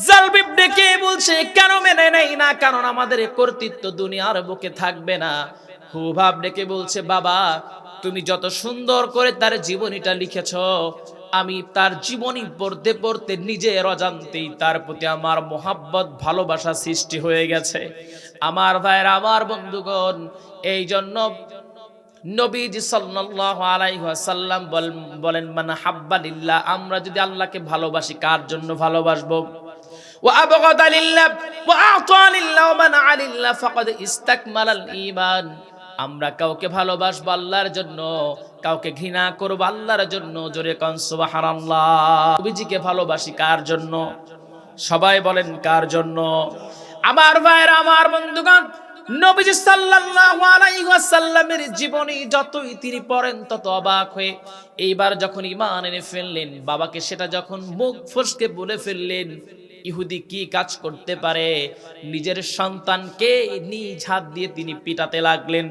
জালবিব ডেকে বলছে, কেন মেনে নেই না? কারণ আমাদের কর্তৃত্ব দুনিয়ার বুকে থাকবে না। হুবাব ডেকে বলছে, বাবা তুমি যত সুন্দর করে তার জীবনীটা লিখেছো, আমি তার জীবনী পড়তে পড়তে নিজের অজান্তেই তার প্রতি আমার মোহাব্বত ভালোবাসা সৃষ্টি হয়ে গেছে। আমার ভাইরা, আমার বন্ধুগণ, এই জন্য নবীজি সাল্লাল্লাহু আলাইহি ওয়াসাল্লাম বলেন, মান হাব্বা লিল্লাহ, আমরা যদি আল্লাহকে ভালোবাসি কার জন্য ভালোবাসবো? ওয়া আবগাদা লিল্লাহ ওয়া আতা লিল্লাহ ওয়া মানআ লিল্লাহ ফাকাদ ইসতাকমালাল ঈমান। আমরা কাউকে ভালোবাসবো আল্লাহর জন্য, কাউকে ঘৃণা করব আল্লাহর জন্য। জোরে কোন সুবহানাল্লাহ। নবীজিকে ভালোবাসি কার জন্য? সবাই বলেন কার জন্য? আমার ভাইরা, আমার বন্ধুগণ, নবীজি সাল্লাল্লাহু আলাইহি ওয়াসাল্লামের জীবনী যতই তিনি পড়েন তত অবাক হয়ে এইবার যখন ঈমান এনে ফেললেন, বাবাকে সেটা যখন মুখ ফসকে বলে ফেললেন, ইহুদি কি কাজ করতে পারে? নিজের সন্তানকে নিজ হাত দিয়ে তিনি পিটাতে লাগলেন,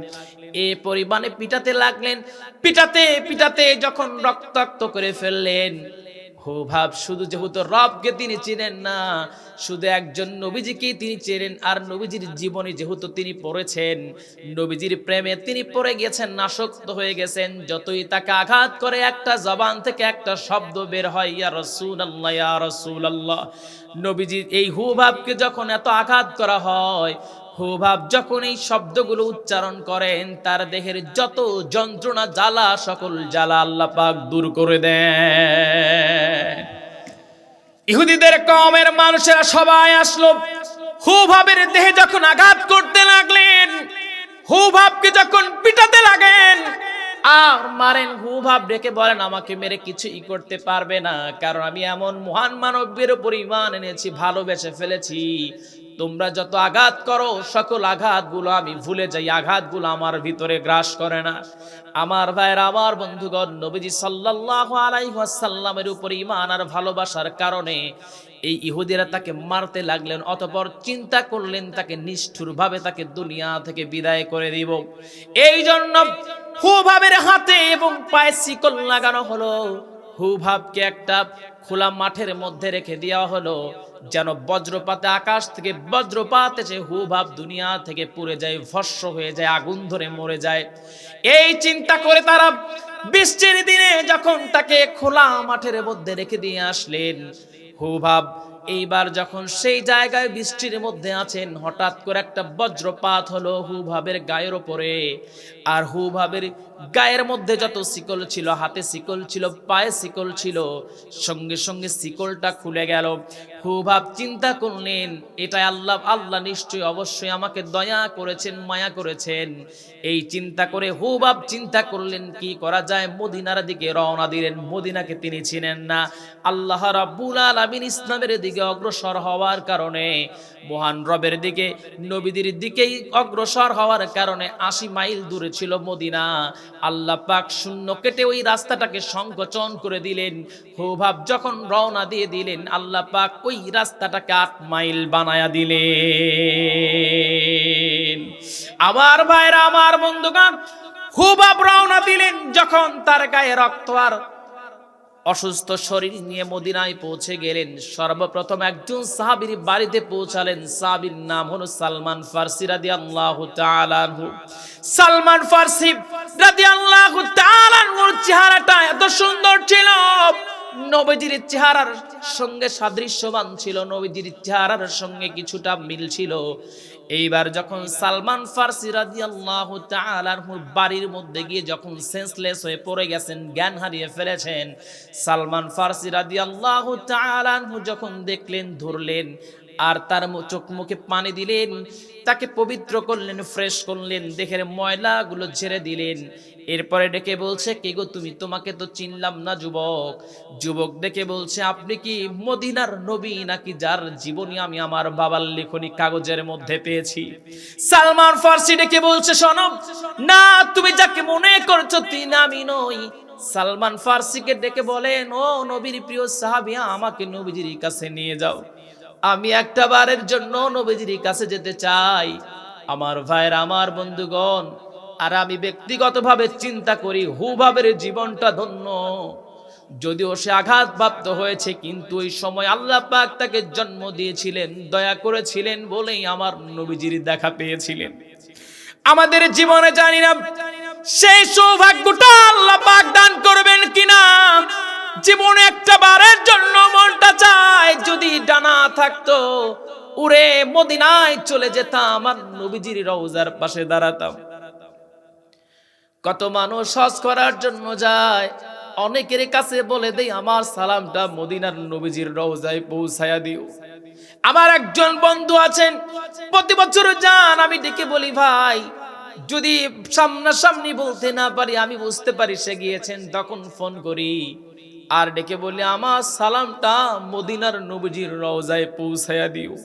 এ পরিমাণে পিটাতে লাগলেন। পিটাতে পিটাতে যখন রক্তাক্ত করে ফেললেন, হুবাব শুধু যেহেতু রবকে তিনি চিনেন না, শুধু একজন নবীজিকে তিনি চেনেন, আর নবীজির জীবনী যেহেতু তিনি পড়েছেন, নবীজির প্রেমে তিনি পড়ে গেছেন, আসক্ত হয়ে গেছেন। যতই তাকে আঘাত করে একটা জবান থেকে একটা শব্দ বের হয়, ইয়া রাসূলুল্লাহ, ইয়া রাসূলুল্লাহ। নবীজির এই হুবাবকে যখন এত আঘাত করা হয়, হুবাব যখন এই শব্দগুলো উচ্চারণ করেন, তার দেহের যত যন্ত্রণা জ্বালা, সকল জ্বালা আল্লাহ পাক দূর করে দেন। ইহুদিদের কওমের মানুষেরা সবাই আসলো, হুবাবের দেহে যখন আঘাত করতে লাগলেন, হুবাবকে যখন পিটাতে লাগেন আর মারেন, হুবাব ডেকে বলেন, আমাকে মেরে কিছুই করতে পারবে না, কারণ আমি এমন মহান মানবের উপর ঈমান এনেছি, ভালোবেসে ফেলেছি। তোমরা যত আঘাত করো সকল আঘাতগুলো আমি ভুলে যাই, আঘাতগুলো আমার ভিতরে গ্রাস করে না। আমার ভাইরা, আমার বন্ধুগণ, নবীজি সাল্লাল্লাহু আলাইহি ওয়াসাল্লামের উপর ঈমান আর ভালোবাসার কারণে এই ইহুদিরা তাকে মারতে লাগলেন। অতঃপর চিন্তা করলেন তাকে নিষ্ঠুরভাবে তাকে দুনিয়া থেকে বিদায় করে দিব। এই জন্য হুবাবের হাতে এবং পায়ে শিকল লাগানো হলো। হুবহাবকে একটা খোলা মাঠের মধ্যে রেখে দেওয়া হলো, যেন বজ্রপাতে আকাশ থেকে বজ্রপাত এসে হুবহাব দুনিয়া থেকে পুড়ে যায়, ভস্ম হয়ে যায়, আগুন ধরে মরে যায়। এই চিন্তা করে তারা বৃষ্টির দিনে যখন তাকে খোলা মাঠের মধ্যে রেখে দিয়ে আসলেন, হুবহাব এইবার যখন সেই জায়গায় বৃষ্টির মধ্যে আছেন, হঠাৎ করে একটা বজ্রপাত হলো হুবহাবের গায়ের ওপরে। আর হুবহাবের গায়ের মধ্যে যত শিকল ছিল, হাতে শিকল ছিল, পায়ে শিকল ছিল, সঙ্গে সঙ্গে শিকলটা খুলে গেল। হুবহাব চিন্তা করলেন, এটা আল্লাহ, আল্লাহ নিশ্চয়ই অবশ্যই আমাকে দয়া করেছেন, মায়া করেছেন। এই চিন্তা করে হুবহাব চিন্তা করলেন কি করা যায়, মদিনার দিকে রওনা দিলেন। মদিনাকে তিনি চিনেন না, আল্লাহ রাব্বুল আলামিন ইসলামের দিকে অগ্রসর হওয়ার কারণে, মহান রবের দিকে, নবীদের দিকেই অগ্রসর হওয়ার কারণে 80 মাইল দূরে ছিল মদিনা। আল্লাহ পাক শূন্য কেটে ওই রাস্তাটাকে সংকোচন করে দিলেন। হুবহাব যখন রওনা দিয়ে দিলেন, আল্লাহ পাক ওই রাস্তাটাকে 8 মাইল বানায়া দিলেন। আমার ভাইরা, আমার বন্ধুগণ, হুবহাব রওনা দিলেন যখন তার গায়ে রক্ত আর অসুস্থ শরীর নিয়ে মদিনায় পৌঁছে গেলেন। সর্বপ্রথম একজন সাহাবীর বাড়িতে পৌঁছালেন। সাহাবীর নাম হলো সালমান ফারসি রাদিয়াল্লাহু তাআলা আনহু। সালমান ফারসি রাদিয়াল্লাহু তাআলা আনহুর চেহারাটা এত সুন্দর ছিল, নবীজির চেহারার সঙ্গে সাদৃশ্যবান ছিল, নবীজির চেহারার সঙ্গে কিছুটা মিল ছিল। এইবার যখন সালমান ফারসি রাদিয়াল্লাহু তাআলা আনহুর বাড়ির মধ্যে গিয়ে যখন সেন্সলেস হয়ে পড়ে গেছেন, জ্ঞান হারিয়ে ফেলেছেন, সালমান ফারসি রাদিয়াল্লাহু তাআলা আনহু যখন দেখলেন, ধরলেন আর তার চোখ মুখে পানি দিলেন, তাকে পবিত্র করলেন, ফ্রেশ করলেন, দেহের ময়লাগুলো ঝেড়ে দিলেন। এরপরে ডেকে বলছে, কে গো তুমি? তোমাকে তো চিনলাম না যুবক। যুবক ডেকে বলছে, আপনি কি মদিনার নবী নাকি যার জীবনী আমি আমার বাবার লেখনী কাগজের মধ্যে পেয়েছি? সালমান ফারসি ডেকে বলছে, শোনো না, তুমি যাকে মনে করছো তিনি আমি নই। সালমান ফারসিকে ডেকে বলেন, ও নবীর প্রিয় সাহাবী, আমাকে নবীজির কাছে নিয়ে যাও, আমি একটা বারের জন্য নবীজির কাছে যেতে চাই। আমার ভাইরা, আমার বন্ধুগণ, আর আমি ব্যক্তিগতভাবে চিন্তা করি হুবহাবের জীবনটা ধন্য। যদিও সে আঘাতপ্রাপ্ত হয়েছে, কিন্তু ওই সময় আল্লাহ পাক তাকে জন্ম দিয়েছিলেন, দয়া করেছিলেন বলেই আমার নবীজির দেখা পেয়েছিলেন। আমাদের জীবনে জানি না সেই সৌভাগ্যটা আল্লাহ পাক দান করবেন কিনা। জীবনে একটা বারের জন্য মনটা চায় যদি ডানা থাকতো, উড়ে মদিনায় চলে যেতাম, আমার নবীজির রওজার পাশে দাঁড়াতাম। কত মানুষ হজ করার জন্য যায়, অনেকের কাছে বলে দেই, আমার সালামটা মদিনার নবীজির রওজায় পৌঁছায়া দিও। আমার একজন বন্ধু আছেন, প্রতি বছর যান। আমি ডেকে বলি, ভাই যদি সামনাসামনি বলতে না পারি, আমি বুঝতে পারি সে গিয়েছেন, তখন ফোন করি আর ডেকে বলি, আমার সালামটা মদিনার নবীজির রওজায় পৌঁছায়া দিও।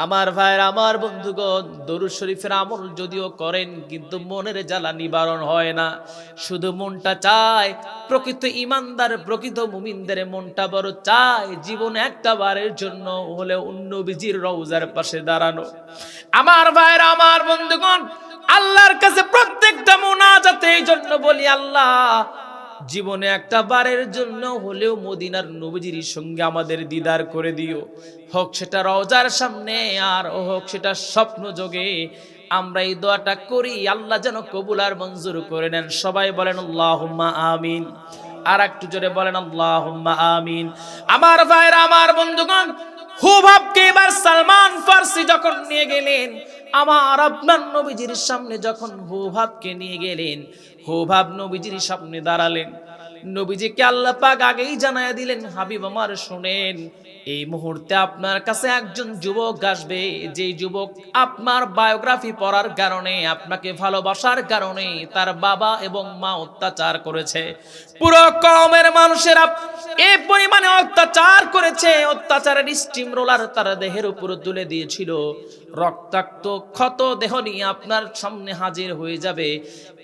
আমার ভাইয়ের, আমার বন্ধুগণ, দরুদ শরীফের আমল যদিও করেন, কিন্তু মনের জ্বালা নিবারণ হয় না। শুধু মনটা চায়, প্রকৃত ইমানদার, প্রকৃত মুমিনদের মনটা বড় চায় জীবনে একটা বারের জন্য হলেও নবীজির রওজার পাশে দাঁড়ানো। আমার ভাইয়ের, আমার বন্ধুগণ, আল্লাহর কাছে প্রত্যেকটা মুনাজাতে এই জন্য বলি, আল্লাহ জীবনে একটা বারের জন্য হলেও মদিনার নবীজির সঙ্গে আমাদের দিদার করে দিও। হোক সেটা রওজার সামনে, আর হোক সেটা স্বপ্ন যোগে। আমরা এই দোয়াটা করি, আল্লাহ যেন কবুল আর মঞ্জুর করে নেন। সবাই বলেন আল্লাহুম্মা আমিন। আর একটু জোরে বলেন আল্লাহুম্মা আমিন। আমার ভাইরা, আমার বন্ধুগণ, হুবহাবকে এবার সালমান ফারসি যখন নিয়ে গেলেন, আমার আপনার নবীজির সামনে যখন হুবহাবকে নিয়ে গেলেন, হুবহাব নবীজির সামনে দাঁড়ালেন। নবীজিকে আল্লাহ পাক আগেই জানায়া দিলেন, হাবিব আমার শুনেন, এই মুহূর্তে আপনার কাছে একজন যুবক আসবে, যে যুবক আপনার বায়োগ্রাফি পড়ার কারণে, আপনাকে ভালোবাসার কারণে তার বাবা এবং মা অত্যাচার করেছে। পুরো কওমের মানুষেরা এই পরিমাণে অত্যাচার করেছে, অত্যাচারের স্টিম রোলার তার দেহের উপর তুলে দিয়েছিল। রক্তাক্ত ক্ষত দেহ নিয়ে আপনার সামনে হাজির হয়ে যাবে,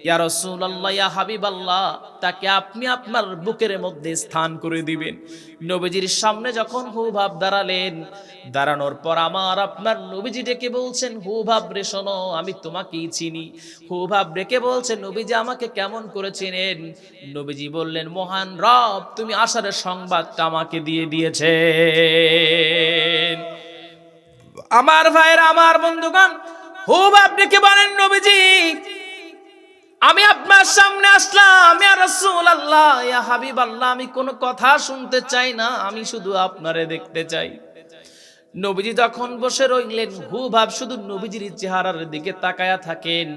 ইয়া রাসূলুল্লাহ, ইয়া হাবিবাল্লাহ, তাকে আপনি আপনার বুকের মধ্যে স্থান করে দিবেন। নবীজির সামনে যখন হুবাব দাঁড়ালেন, দাঁড়ানোর পর আমার আপনার নবীজি ডেকে বলছেন, হুবাব রে শোনো, আমি তোমাকেই চিনি। হুবাব ডেকে বলছেন, নবীজি আমাকে কেমন করে চেনেন? নবীজি বললেন, মহান রব তুমি আসার সংবাদটা আমাকে দিয়ে দিয়েছেন। আমার ভাইয়েরা, আমার বন্ধুগণ, হুবাব ডেকে বলেন, নবীজি আমি আপনার সামনে আসলাম, ইয়া রাসূলুল্লাহ, ইয়া হাবিবাল্লাহ, আমি কোনো কথা শুনতে চাই না, আমি শুধু আপনারে দেখতে চাই। নবীজি যখন বসে রইলেন, হুবাব শুধু নবীজির চেহারার দিকে তাকায়া থাকেন।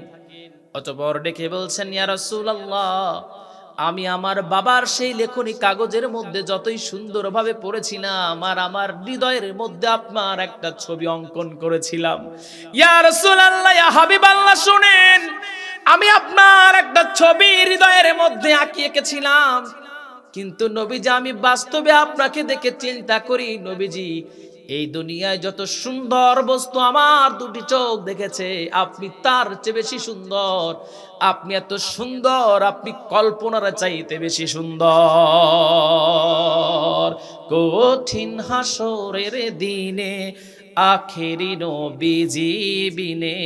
অতঃপর ডেকে বলছেন, ইয়া রাসূলুল্লাহ, আমি আমার বাবার সেই লেখনী কাগজের মধ্যে যতই সুন্দরভাবে পড়েছিলাম, আর আমার হৃদয়ের মধ্যে আপনার একটা ছবি অঙ্কন করেছিলাম। ইয়া রাসূলুল্লাহ, ইয়া হাবিবাল্লাহ, শুনেন, আমি আপনার একটা ছবি হৃদয়ের মধ্যে আঁকিয়ে এঁকেছিলাম, কিন্তু নবীজি আমি বাস্তবে আপনাকে দেখে চিন্তা করি, নবীজি এই দুনিয়ায় যত সুন্দর বস্তু আমার দুটি চোখ দেখেছে, আপনি তার চেয়ে বেশি সুন্দর। আপনি এত সুন্দর, আপনি কল্পনার চাইতে বেশি সুন্দর। কঠিন হাসরের দিনে আখেরি নবীজি বিনে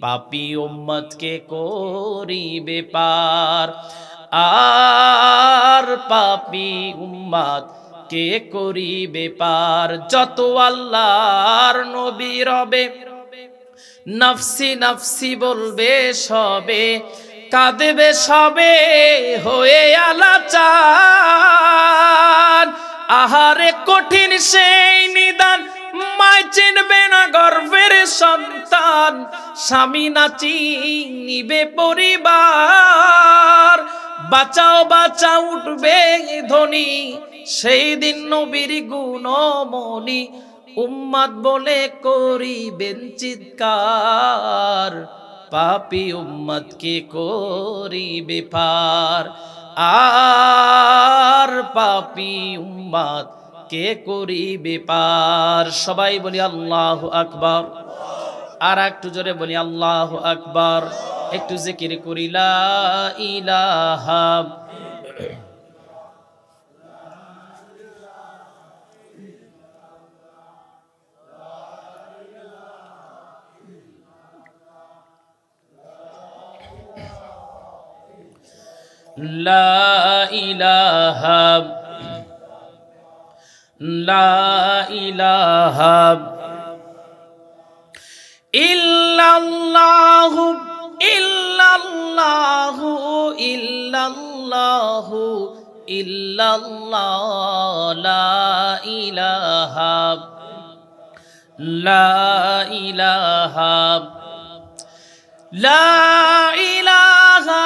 পাপী উম্মতকে করিবে পার, আর পাপী উম্মত কে করিবে পার। যত আল্লাহর নবী রবে, নফসি নফসি বলবে সবে, কাঁদবে সবে হয়ে আলাচার। আহারে কঠিন সেই নিদান, মায় চিনবে না গর্ভের সন্তান, স্বামী না চিনিবে পরিবার। বাঁচাও বাঁচাও উঠবে ধ্বনি, সেই দিন নবীর গুণমণি উম্মত বলে করিবেন চিৎকার, পাপী উম্মত কে করিবে পার, আর পাপী উম্মত কে করিবে পার। সবাই বলি আল্লাহু আকবার, আর একটু জোরে বলি আল্লাহু আকবার। একটু জিকির করি লা ইলাহা লা ইলাহা লা ইলাহা ইল্লাল্লাহু ইল্লাল্লাহু ইল্লাল্লাহু ইল্লাল্লাহ, লা ইলাহা লা ইলাহা লা ইলাহা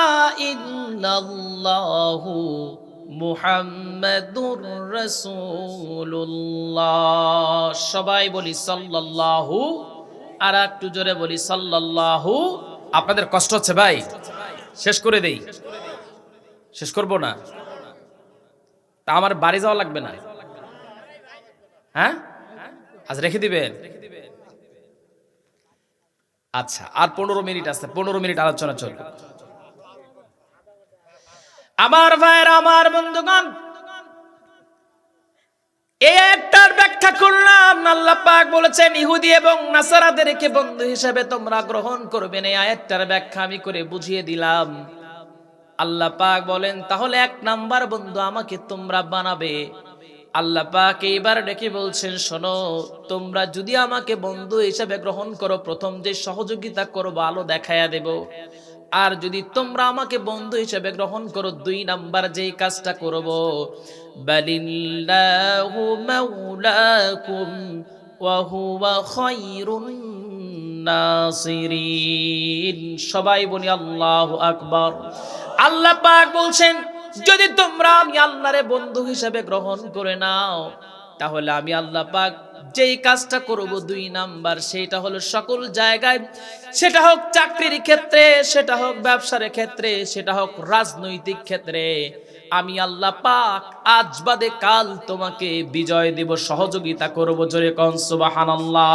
ইল্লাল্লাহু মুহাম্মাদুর রাসূলুল্লাহ। সবাই বলি সাল্লাল্লাহু, আর একটু জোরে বলি সাল্লাল্লাহু। আপনাদের কষ্ট হচ্ছে ভাই? শেষ করে দেই? শেষ করব না? তা আমার বাড়ি যাওয়া লাগবে না? হ্যাঁ, আজ রেখে দিবেন? আচ্ছা, আর 15 মিনিট আছে, 15 মিনিট আলোচনা চলবে। আমার ভাইয়ের, আমার বন্ধুগণ, এই একটার ব্যাখ্যা করলাম। আল্লাহ পাক বলেছেন ইহুদি এবং নাসারাদেরকে বন্ধু হিসেবে তোমরা গ্রহণ করবে না। এই আয়াতটার ব্যাখ্যা আমি করে বুঝিয়ে দিলাম। আল্লাহ পাক বলেন, তাহলে 1 নাম্বার বন্ধু আমাকে তোমরা বানাবে। আল্লাহ পাক এইবার ডেকে বলছেন, শোনো, তোমরা যদি আমাকে বন্ধু হিসেবে গ্রহণ করো, প্রথম যে সহযোগিতা করবো আলো দেখায়া দেব। আর যদি তোমরা আমাকে বন্ধু হিসেবে গ্রহণ করো, 2 নাম্বার যেই কাজটা করব, বালিল্লাহু মাওলাকুম ওয়া হুয়া খায়রুন নাসিরিন। সবাই বলি আল্লাহু আকবার। আল্লাহ পাক বলছেন, যদি তোমরা আমি আল্লাহরে বন্ধু হিসেবে গ্রহণ করে নাও, তাহলে আমি আল্লাহ পাক যেই কাজটা করব 2 নাম্বার, সেটা হলো সকল জায়গায়, সেটা হোক চাকরির ক্ষেত্রে, সেটা হোক ব্যবসার ক্ষেত্রে, সেটা হোক রাজনৈতিক ক্ষেত্রে, আমি আল্লাহ পাক আজ বাদে কাল তোমাকে বিজয় দেব, সহযোগিতা করব। জোরে কোন সুবহানাল্লাহ।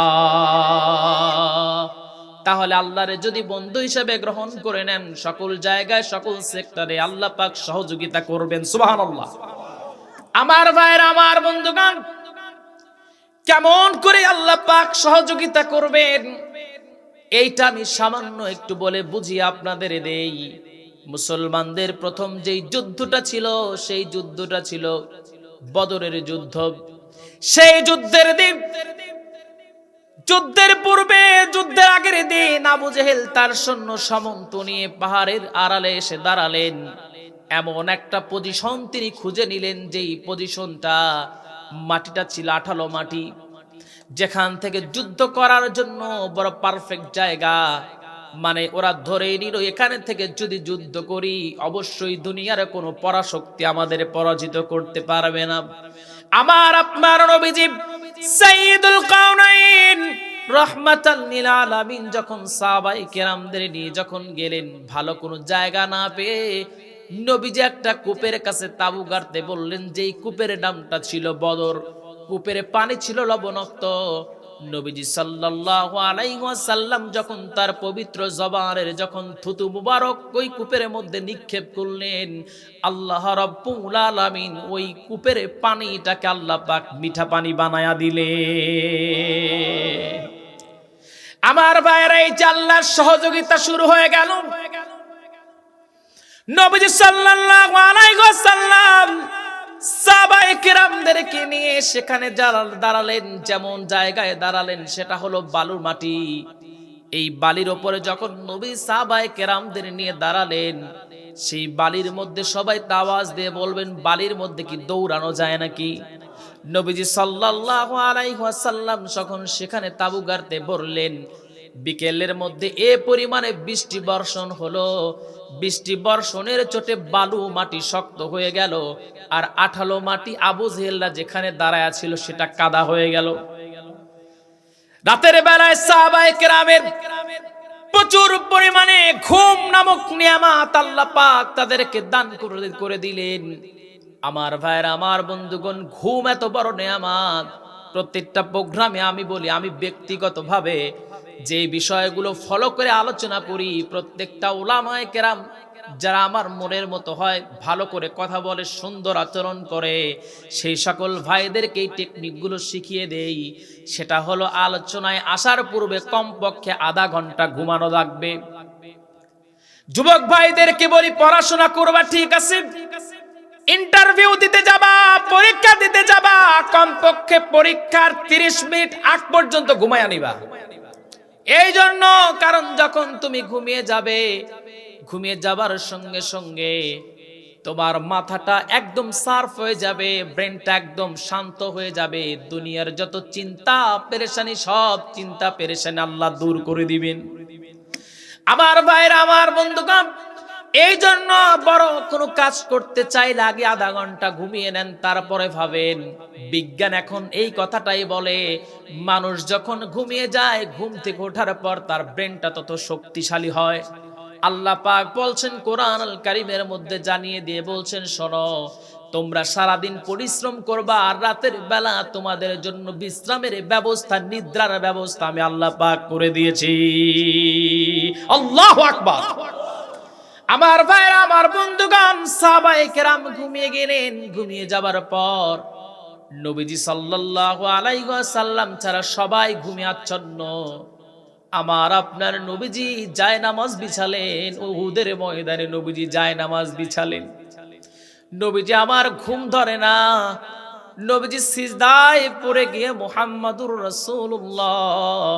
তাহলে আল্লাহরে যদি বন্ধু হিসেবে গ্রহণ করে নেন, সকল জায়গায় সকল সেক্টরে আল্লাহ পাক সহযোগিতা করবেন। সুবহানাল্লাহ। আমার ভাইরা, আমার বন্ধুগণ, কেমন করে আল্লাহ পাক সহযোগিতা করবেন এইটা আমি সামান্য একটু বলে বুঝিয়ে আপনাদের দেই। মুসলমানদের প্রথম যেই যুদ্ধটা ছিল, সেই যুদ্ধটা ছিল বদরের যুদ্ধ। সেই যুদ্ধের দিন, যুদ্ধের পূর্বে, যুদ্ধের আগের দিন আবু জেহেল তার সৈন্য সামন্ত নিয়ে পাহাড়ের আড়ালে এসে দাঁড়ালেন। এমন একটা পজিশন তিনি খুঁজে নিলেন, যেই পজিশনটা মাটিটা ছিল আঠালো মাটি, যেখান থেকে যুদ্ধ করার জন্য বড় পারফেক্ট জায়গা। মানে ওরা ধরে নিল এখানে থেকে যদি যুদ্ধ করি অবশ্যই দুনিয়ার কোনো পরাশক্তি আমাদের পরাজিত করতে পারবে না। আমার আপনার নবীজি সাইয়্যিদুল কাউনাইন রাহমাতাল লিল আলামিন যখন সাহাবায়ে কেরামদের নিয়ে যখন গেলেন, ভালো কোনো জায়গা না পেয়ে নবীজি একটা কূপের কাছে তাঁবু গাড়তে বললেন, যেই কূপের নামটা ছিল বদর। কূপের পানি ছিল লবণাক্ত। নবীজি সাল্লাল্লাহু আলাইহি ওয়াসাল্লাম যখন তার পবিত্র জবানের যখন থুতু মুবারক ওই কূপের মধ্যে নিক্ষেপ করলেন, আল্লাহ রাব্বুল আলামিন ওই কূপের পানিটাকে আল্লাহ পাক মিঠা পানি বানায়া দিলেন। আমার ভাইরা, এই যে আল্লাহর সহযোগিতা শুরু হয়ে গেল। নবীজি সাল্লাল্লাহু আলাইহি ওয়াসাল্লাম সাহাবায়ে কেরামদেরকে নিয়ে সেখানে দাঁড়ালেন। যেমন জায়গায় দাঁড়ালেন সেটা হলো বালুর মাটি। এই বালির ওপরে যখন নবী সাহাবায়ে কেরামদের নিয়ে দাঁড়ালেন, সেই বালির মধ্যে সবাই আওয়াজ দিয়ে বলবেন, বালির মধ্যে কি দৌড়ানো যায় নাকি? নবীজি সাল্লাল্লাহু আলাইহি ওয়াসাল্লাম যখন সেখানে তাঁবু গাড়তে বললেন, বিকেলের মধ্যে এ পরিমাণে বৃষ্টি বর্ষণ হলো। বৃষ্টি বর্ষণের চোটে বালু মাটি শক্ত হয়ে গেল, আর আঠালো মাটি আবু জেহেলরা যেখানে দাঁড়ায় ছিল সেটা কাদা হয়ে গেল। রাতের বেলায় সাহাবায়ে কেরামের প্রচুর পরিমাণে ঘুম নামক নিয়ামত আল্লাহ পাক তাদেরকে দান করে দিলেন। আমার ভাইরা, আমার বন্ধুগণ, ঘুম এত বড় নিয়ামত। প্রত্যেকটা প্রোগ্রামে আমি বলি, আমি ব্যক্তিগতভাবে যে বিষয়গুলো ফলো করে আলোচনা করি, প্রত্যেকটা উলামায়ে কেরাম যারা আমার মনের মতো হয়, ভালো করে কথা বলে, সুন্দর আচরণ করে, সেই সকল ভাইদেরকে এই টেকনিকগুলো শিখিয়ে দেই। সেটা হলো আলোচনায় আসার পূর্বে কমপক্ষে আধা ঘন্টা ঘুমানো লাগবে। যুবক ভাইদেরকে বলি, পড়াশোনা করবা ঠিক আছে, ইন্টারভিউ দিতে যাবা, পরীক্ষা দিতে যাবা, কমপক্ষে পরীক্ষার 30 মিনিট আগ পর্যন্ত ঘুমায়া নিবা। এই জন্য, কারণ যখন তুমি ঘুমিয়ে যাবে, ঘুমিয়ে যাবার সঙ্গে সঙ্গে তোমার মাথাটা একদম সার্ফ হয়ে যাবে, ব্রেনটা একদম শান্ত হয়ে যাবে। দুনিয়ার যত চিন্তা পেরেশানি, সব চিন্তা পেরেশানি আল্লাহ দূর করে দিবেন। আমার ভাইরা, আমার বন্ধুগণ, এই জন্য বড় কোনো কাজ করতে চাইলে আগে আধা ঘন্টা ঘুমিয়ে নেন, তারপরে ভাবেন। বিজ্ঞান এখন এই কথাটাই বলে, মানুষ যখন ঘুমিয়ে যায়, ঘুম থেকে ওঠার পর তার ব্রেনটা তত শক্তিশালী হয়। আল্লাহ পাক বলছেন কোরআনুল কারীমের মধ্যে জানিয়ে দিয়ে বলছেন, শোনো, তোমরা সারাদিন পরিশ্রম করবা, আর রাতের বেলা তোমাদের জন্য বিশ্রামের ব্যবস্থা, নিদ্রার ব্যবস্থা আমি আল্লাহ পাক করে দিয়েছি। আল্লাহু আকবার। আমার ভাইরা, আমার বন্ধুগণ, সাহাবায়ে কেরাম ঘুমিয়ে গেলেন। ঘুমিয়ে যাবার পর নবীজি সাল্লাল্লাহু আলাইহি ওয়াসাল্লাম ছাড়া সবাই ঘুমিয়ে আচ্ছন্ন। আমার আপনার নবীজি জায়নামাজ বিছালেন। উহুদের ময়দানে নবীজি জায়নামাজ বিছালেন। নবীজি আমার ঘুম ধরে না। নবীজি সিজদায় পড়ে গিয়ে মুহাম্মাদুর রাসূলুল্লাহ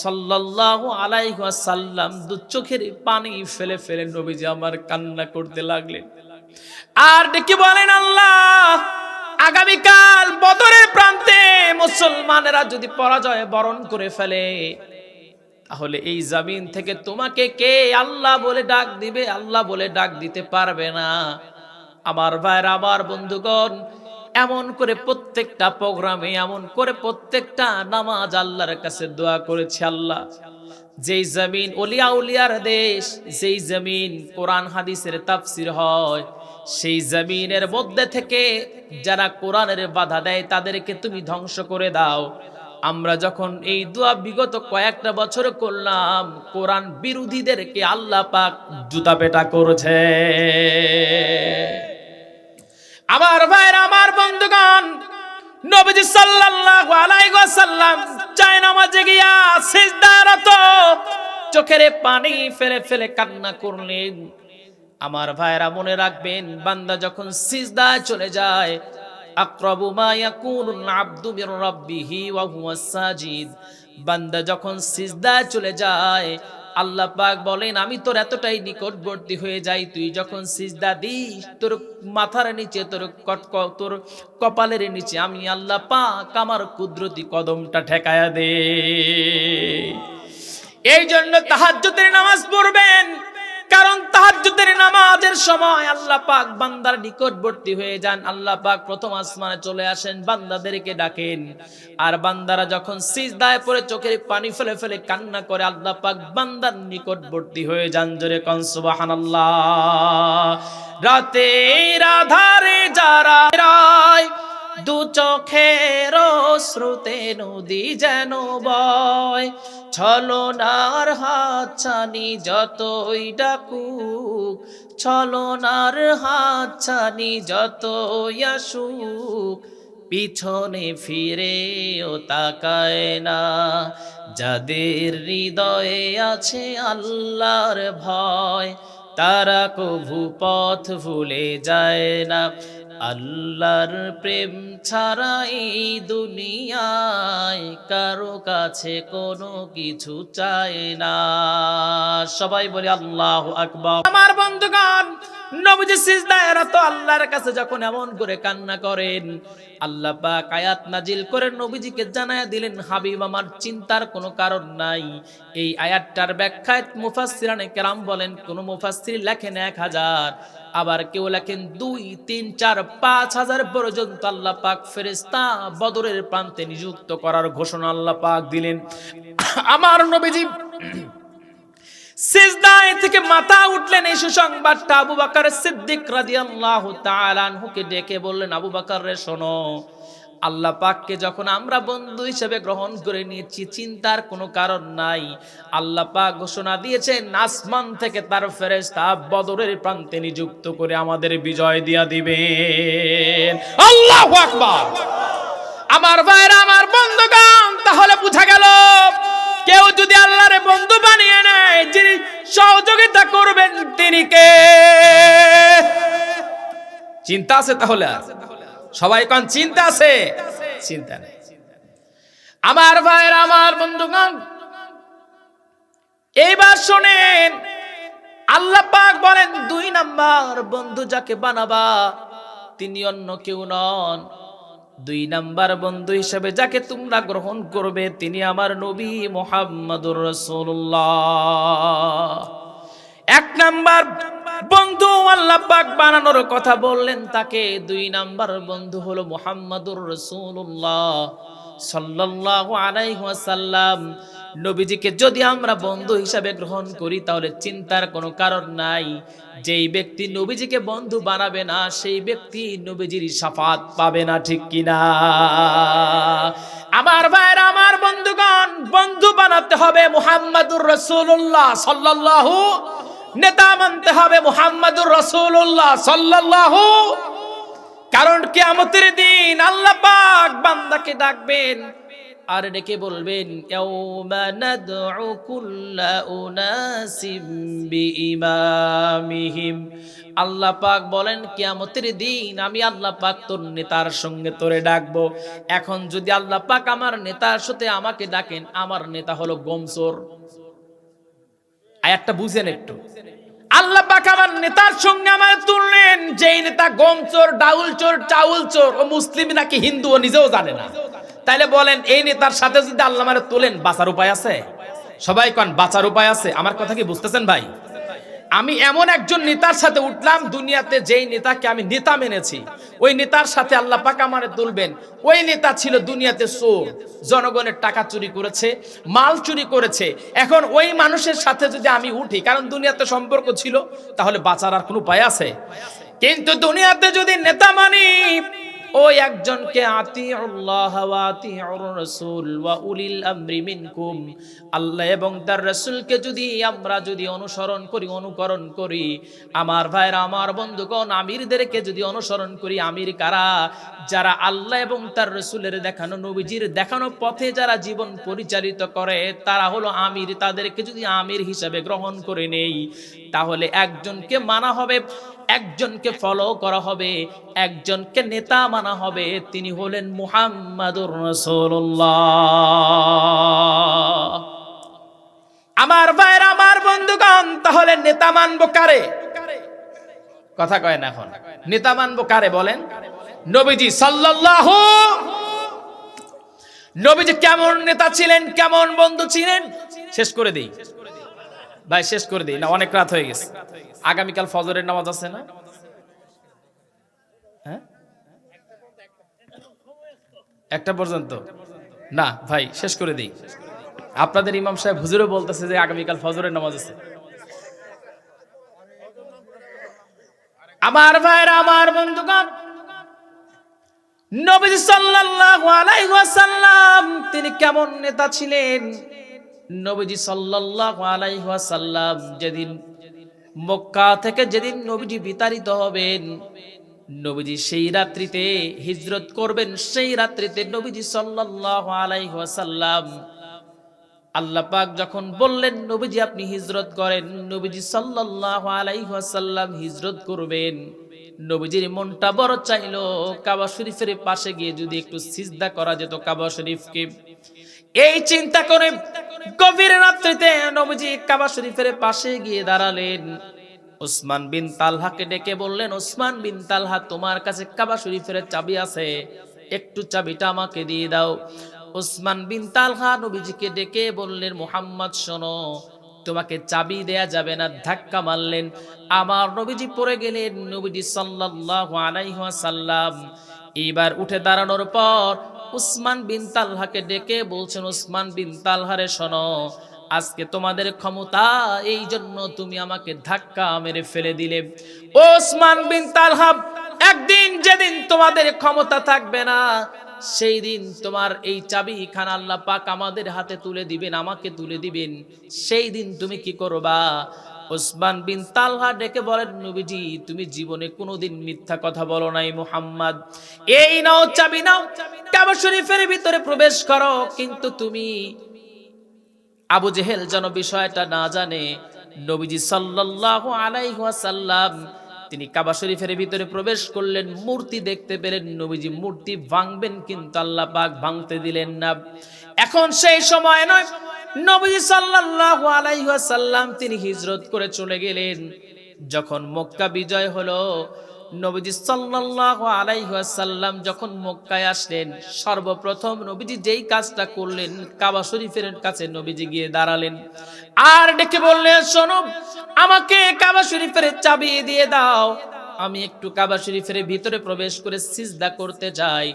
সাল্লাল্লাহু আলাইহি ওয়াসাল্লাম দু চোখের পানি ফেলে ফেলে নবীজি আমার কান্না করতে লাগলেন। আর ডেকে বলেন, আল্লাহ, আগামীকাল বদরের প্রান্তে মুসলমানেরা যদি পরাজয় বরণ করে ফেলে, তাহলে এই জমিন থেকে তোমাকে কে আল্লাহ বলে ডাক দিবে? আল্লাহ বলে ডাক দিতে পারবে না। আমার ভাইরা, আমার বন্ধুগণ, এমন করে প্রত্যেকটা প্রোগ্রামে, এমন করে প্রত্যেকটা নামাজ আল্লাহর কাছে দোয়া করেছে, আল্লাহ, যেই জমিন ওলিয়া উলিয়ার দেশ, যেই জমিন কোরআন হাদিসের তাফসীর হয়, সেই জমিনের মধ্যে থেকে যারা কোরআনের বাধা দেয় তাদেরকে তুমি ধ্বংস করে দাও। আমরা যখন এই দোয়া বিগত কয়েকটা বছর করলাম, কোরআন বিরোধীদেরকে আল্লাহ পাক জুতা পেটা করেছে। আমার ভাইরা, আমার বন্ধুগণ, নবীজি সাল্লাল্লাহু আলাইহি ওয়াসাল্লাম চায় নামাজে গিয়া সিজদারত চোখের পানি ফেলে ফেলে কান্না করলেন। আমার ভাইরা মনে রাখবেন, বান্দা যখন সিজদায় চলে যায়, আকরাবু মা ইয়াকুনুল আবদু মির রাব্বিহি ওয়া হুয়া সাজিদ, বান্দা যখন সিজদায় চলে যায় আল্লাহ পাক বলেন আমি তোর এতটাই নিকটবর্তী হয়ে যাই, তুই যখন সিজদা দিস তোর মাথার নিচে, তোর কপালের নিচে আমি আল্লাহ পাক আমার কুদরতি কদমটা ঠেকায়া দে। এই জন্য তাহাজ্জুদের নামাজ পড়বেন, কারণ তাহাজ্জুদের নামাজের সময় আল্লাহ পাক বান্দার নিকটবর্তী হয়ে যান। আল্লাহ পাক প্রথম আসমানে চলে আসেন, বান্দাদেরকে ডাকেন, আর বান্দারা যখন সিজদায় পড়ে চোখের পানি ফেলে ফেলে কান্না করে আল্লাহ পাক বান্দার নিকটবর্তী হয়ে যান। জোরে কোন সুবহানাল্লাহ। রাতের আধারে যারা রায়, দু চোখের শ্রুতে নদী যেন বয়, ছলনার হাতছানি যতই ডাকুক, ছলনার হাতছানি যতই আসুক, পিছনে ফিরেও তাকায় না। যাদের হৃদয়ে আছে আল্লাহর ভয়, তারা কভু পথ ভুলে যায় না। আল্লাহর প্রেম ছাড়া এই দুনিয়ায় কারো কাছে কোনো কিছু চায় না। সবাই বলি আল্লাহু আকবার। আমার বন্ধুগণ, নবীজি সিজদায় রত আল্লাহর কাছে যখন এমন করে কান্না করেন, আল্লাহ পাক আয়াত নাজিল করে নবীজিকে জানায়া দিলেন, হাবিব আমার চিন্তার কোনো কারণ নাই। এই আয়াতটার ব্যাখ্যায় মুফাসসিরানে কেরাম বলেন, কোন মুফাসসির লেখেন 1000, আবার কেউ লেখেন 2, 3, 4, 5,000 পর্যন্ত আল্লাহ পাক ফেরেশতা বদরের প্রান্তে নিযুক্ত করার ঘোষণা আল্লাহ পাক দিলেন। আমার নবীজি সিজদায় থেকে মাথা উঠলেন, এই সুসংবাদটা আবু বকর সিদ্দিক রাদিয়াল্লাহু তাআলা আনহুকে ডেকে বললেন, আবু বকর রে শোনো, আল্লাহ পাককে যখন আমরা বন্ধু হিসেবে গ্রহণ করে নিয়েছি, চিন্তার কোনো কারণ নাই। আল্লাহ পাক ঘোষণা দিয়েছেন আসমান থেকে তার ফেরেশতা বদরের প্রান্তে নিযুক্ত করে আমাদের বিজয় দিয়া দিবেন। আল্লাহু আকবার। আমার ভাইরা, আমার বন্ধুগণ, তাহলে বুঝা গেল কেউ যদি আল্লাহরে বন্ধু বানিয়ে নেয়, যিনি সহযোগিতা করবেন তিনি কে? চিন্তা আছে? তাহলে সবাই কোন চিন্তা আছে? চিন্তা নেই। আমার ভাইরা, আমার বন্ধুগণ, এইবার শুনেন, আল্লাহ পাক বলেন 2 নাম্বার বন্ধু যাকে বানাবা তিনি অন্য কেউ নন। 2 নাম্বার বন্ধু হিসেবে যাকে তোমরা গ্রহণ করবে তিনি আমার নবী মুহাম্মদুর রাসূলুল্লাহ। 1 নাম্বার বন্ধু আল্লাহ পাক বানানোর কথা বললেন তাকে, 2 নাম্বার বন্ধু হলো মুহাম্মদুর রাসূলুল্লাহ সাল্লাল্লাহু আলাইহি ওয়াসাল্লাম। নবীজিকে যদি আমরা বন্ধু হিসাবে গ্রহণ করি তাহলে চিন্তার কোনো কারণ নাই। যেই ব্যক্তি নবীজিকে বন্ধু বানাবে না সেই ব্যক্তি নবীজির শাফাত পাবে না, ঠিক কিনা? আমার ভাইরা, আমার বন্ধুগণ, বন্ধু বানাতে হবে মুহাম্মদুর রাসূলুল্লাহ সাল্লাল্লাহু, নেতা মানতে হবে মুহাম্মদুর রাসূলুল্লাহ সাল্লাল্লাহু। কারণ কিয়ামতের দিন আল্লাহ পাক বান্দাকে ডাকবেন আর ডেকে বলবেন, ইয়াউমা নাদউ কুল্লা উনাসিম বিইমামিহিম। আল্লাহ পাক বলেন কিয়ামতের দিন আমি আল্লাহ পাক তোর নেতার সঙ্গে তোরে ডাকবো। এখন যদি আল্লাহ পাক আমার নেতার সাথে আমাকে ডাকেন, আমার নেতা হলো গোমচোর। আয়াতটা বুঝেন একটু। আল্লাহ পাক আমার নেতার সঙ্গে আমার তুললেন, যেই নেতা গোমচোর, ডাউল চোর, চাউল চোর, ও মুসলিম নাকি হিন্দু ও নিজেও জানে না। তাইলে বলেন এই নেতার সাথে যদি আল্লাহ আমারে তোলেন, বাঁচার উপায় আছে? সবাই কোন বাঁচার উপায় আছে? আমার কথা কি বুঝতেছেন ভাই? আমি এমন একজন নেতার সাথে উঠলাম দুনিয়াতে, যেই নেতাকে আমি নেতা মেনেছি, ওই নেতার সাথে আল্লাহ পাক আমারে তুলবেন। ওই নেতা ছিল দুনিয়াতে চোর, জনগণের টাকা চুরি করেছে, মাল চুরি করেছে। এখন ওই মানুষের সাথে যদি আমি উঠি, কারণ দুনিয়াতে সম্পর্ক ছিল, তাহলে বাঁচার আর কোনো উপায় আছে? কিন্তু দুনিয়াতে যদি নেতা মানি ওই একজনকে আতিউল্লাহ ওয়া আতিউর রাসূল ওয়া উলিল আমরি মিনকুম, আল্লাহ এবং তার রাসূলকে আমরা যদি অনুসরণ করি, অনুকরণ করি, আমার ভাইরা আমার বন্ধুগণ, আমিরদেরকে যদি অনুসরণ করি, আমির কারা? যারা আল্লাহ এবং তার রাসূলের দেখানো, নবীজির দেখানো পথে যারা জীবন পরিচালিত করে তারা হলো আমির। তাদেরকে যদি আমির হিসেবে গ্রহণ করে নেই তাহলে একজনকে মানা হবে, একজনকে ফলো করা হবে, একজনকে নেতা মানা হবে, তিনি হলেন মুহাম্মাদুর রাসূলুল্লাহ। আমার ভাইরা আমার বন্ধুগণ, তাহলে নেতা মানবো কারে? কথা কয় না এখন। নেতা মানবো কারে বলেন? নবীজি সাল্লাল্লাহু। নবীজি কেমন নেতা ছিলেন, কেমন বন্ধু ছিলেন? শেষ করে দেই ভাই, শেষ করে দেই না, অনেক রাত হয়ে গেছে। আগামীকাল ফজরের নামাজ আছে না? হ্যাঁ, 1টা পর্যন্ত না ভাই, শেষ করে দিই। আপনাদের ইমাম সাহেব হুজুরও বলতেছে যে আগামীকাল ফজরের নামাজ আছে। আমার ভাইরা আমার বন্ধুগণ, নবী সাল্লাল্লাহু আলাইহি ওয়াসাল্লাম তিনি কেমন নেতা ছিলেন? নবীজি সাল্লাল্লাহু আলাইহি ওয়াসাল্লাম যেদিন মক্কা থেকে যেদিন নবীজি বিতাড়িত হবেন, নবীজি সেই রাত্রিতে হিজরত করবেন, সেই রাত্রিতে নবীজি সাল্লাল্লাহু আলাইহি ওয়াসাল্লাম, আল্লাহ পাক যখন বললেন নবীজি আপনি হিজরত করেন, নবীজি সাল্লাল্লাহু আলাইহি ওয়াসাল্লাম হিজরত করবেন। নবীজির মনটা বড় চাইলো কাবা শরীফের পাশে গিয়ে যদি একটু সিজদা করা যেত কাবা শরীফকে। এই চিন্তা করে গভীর রাত্রিতে নবীজি কাবা শরীফের পাশে গিয়ে দাঁড়ালেন। ওসমান বিন তালহাকে ডেকে বললেন, ওসমান বিন তালহা, তোমার কাছে কাবা শরীফের চাবি আছে, একটু চাবিটা আমাকে দিয়ে দাও। ওসমান বিন তালহা নবীজিকে ডেকে বললেন, মুহাম্মদ শোনো, তোমাকে চাবি দেয়া যাবে না। ধাক্কা মারলেন, আমার নবীজি পড়ে গেলেন। নবীজি সাল্লাল্লাহু আলাইহি ওয়াসাল্লাম এবার উঠে দাঁড়ানোর পর উসমান বিন তালহাকে ডেকে বলছেন, উসমান বিন তালহারে শোনো, আজকে তোমাদের ক্ষমতা, এই জন্য তুমি আমাকে ধাক্কা মেরে ফেলে দিলে। ওসমান বিন তালহা, একদিন যেদিন তোমাদের ক্ষমতা থাকবে না সেই দিন তোমার এই চাবি খান আল্লাহ পাক আমাদের হাতে তুলে দিবেন, আমাকে তুলে দিবেন, সেই দিন তুমি কি করবা? ওসমান বিন তালহা ডেকে বলেন, নবীজি তুমি জীবনে কোনোদিন মিথ্যা কথা বলো নাই মুহাম্মদ, এই নাও চাবি, নাও কাবা শরীফের ভিতরে প্রবেশ করো। কিন্তু তুমি, আবু জেহেল যেন বিষয়টা না জানে, নবীজি সাল্লাল্লাহু আলাইহি ওয়াসাল্লাম তিনি কাবা শরীফের ভিতরে প্রবেশ করলেন, মূর্তি দেখতে পেলেন, নবীজি মূর্তি ভাঙবেন কিন্তু আল্লাহ পাক ভাঙতে দিলেন না। এখন সেই সময় নয়, নবীজি সাল্লাল্লাহু আলাইহি ওয়াসাল্লাম তিনি হিজরত করে চলে গেলেন। যখন মক্কা বিজয় হলো, নবীজি সাল্লাল্লাহু আলাইহি ওয়াসাল্লাম যখন মক্কায় আসলেন, সর্বপ্রথম নবীজি যেই কাজটা করলেন, কাবা শরীফের কাছে নবীজি গিয়ে দাঁড়ালেন আর ডেকে বললেন, শোনো, আমাকে কাবা শরীফের চাবি দিয়ে দাও, আমি একটু কাবা শরীফের ভিতরে প্রবেশ করে সিজদা করতে চাই।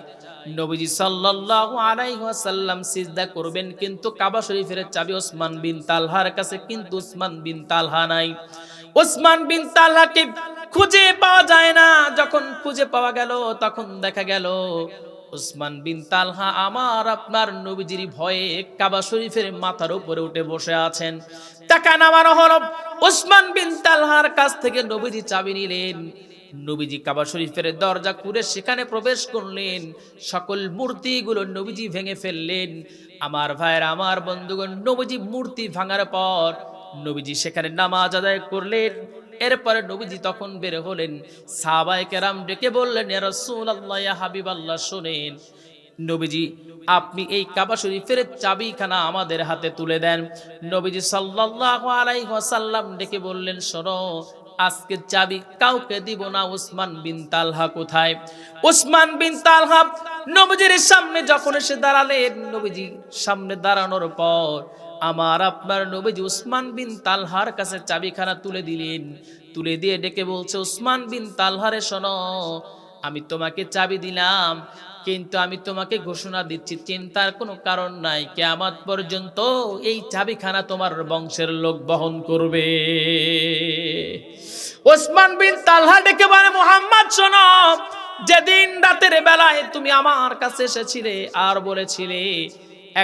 নবীজি সাল্লাল্লাহু আলাইহি ওয়াসাল্লাম সিজদা করবেন, কিন্তু কাবা শরীফের চাবি ওসমান বিন তালহার কাছে, কিন্তু ওসমান বিন তালহা নাই। ওসমান বিন তালহাকে খুঁজে পাওয়া যায় না। যখন খুঁজে পাওয়া গেল তখন দেখা গেল ওসমান বিন তালহা আমার আপনার নবীজির ভয়ে কাবা শরীফের মাথার উপরে উঠে বসে আছেন। টাকা নামানো হলো, ওসমান বিন তালহার কাছ থেকে নবীজি চাবি নিলেন। নবীজি কাবা শরীফের দরজা খুলে সেখানে প্রবেশ করলেন, সকল মূর্তিগুলো নবীজি ভেঙে ফেললেন। আমার ভাইরা আমার বন্ধুগণ, নবীজি মূর্তি ভাঙার পর নবীজি সেখানে নামাজ আদায় করলেন। এরপরে নবীজি তখন বের হলেন, সাহাবায়ে কেরাম ডেকে বললেন, ইয়া রাসূলুল্লাহ, ইয়া হাবিবাল্লাহ, শুনেন, নবীজি আপনি এই কাবা শরীফের চাবিখানা আমাদের হাতে তুলে দেন। নবীজি সাল্লাল্লাহু আলাইহি ওয়াসাল্লাম ডেকে বললেন, শোনো, আজকে চাবি কাউকে দিব না। ওসমান বিন তালহা কোথায়? ওসমান বিন তালহা নবীজির সামনে যখন এসে দাঁড়ালেন, নবীজি সামনে দাঁড়ানোর পর আমার আপনার নবীজি ওসমান বিন তালহার কাছে চাবিখানা তুলে দিলেন। তুলে দিয়ে ডেকে বলছে, ওসমান বিন তালহারে শোনো, আমি তোমাকে চাবি দিলাম, কিন্তু আমি তোমাকে ঘোষণা দিচ্ছি, চিন্তার কোনো কারণ নাই, কিয়ামত পর্যন্ত এই চাবিখানা তোমার বংশের লোক বহন করবে। ওসমান বিন তালহা ডেকে বলে, মুহাম্মদ শোনো, যেদিন রাতের বেলায় তুমি আমার কাছে এসেছিলে আর বলেছিলে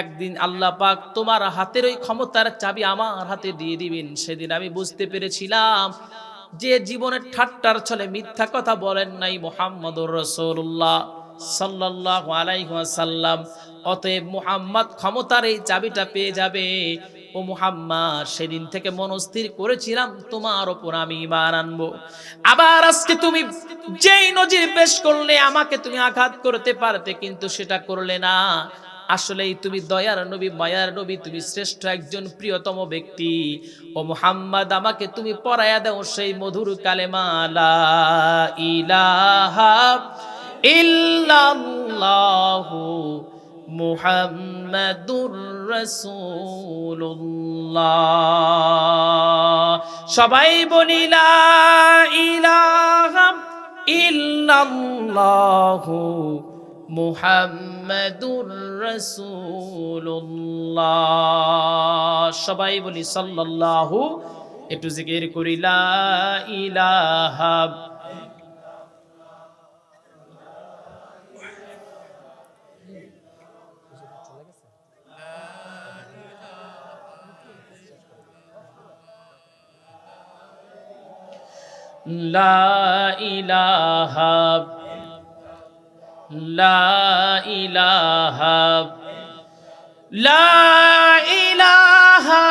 একদিন আল্লাহ পাক তোমার হাতের ওই ক্ষমতার চাবি আমার হাতে দিয়ে দিবেন, সেদিন আমি বুঝতে পেরেছিলাম যে জীবনের ঠাট্টার ছলে মিথ্যা কথা বলেন নাই মুহাম্মদুর রাসূলুল্লাহ সাল্লাল্লাহু আলাইহি ওয়াসাল্লাম। অতএব মুহাম্মদ ক্ষমতার এই চাবিটা পেয়ে যাবে। ও মুহাম্মদ, সেদিন থেকে মনস্থির করেছিলাম তোমার উপর আমি ঈমান আনবো। আবার আজকে তুমি যেই নজির পেশ করলে, আমাকে তুমি আঘাত করতে পারতে, কিন্তু সেটা করলে না। আসলেই তুমি দয়ার নবী, মায়ার নবী, তুমি শ্রেষ্ঠ একজন প্রিয়তম ব্যক্তি। ও মুহাম্মদ, আমাকে তুমি পড়ায়া দাও সেই মধুর কালেমা লা ইলাহা ইল্লাল্লাহু মুহাম্মাদুর রাসূলুল্লাহ। সবাই বলি লা ইলাহা ইল্লাল্লাহু মুহাম্মাদুর রাসূলুল্লাহ। সবাই বলি সাল্লাল্লাহু, একটু জিকির করি লা ইলাহা লা ইলাহা লা ইলাহা লা ইলাহা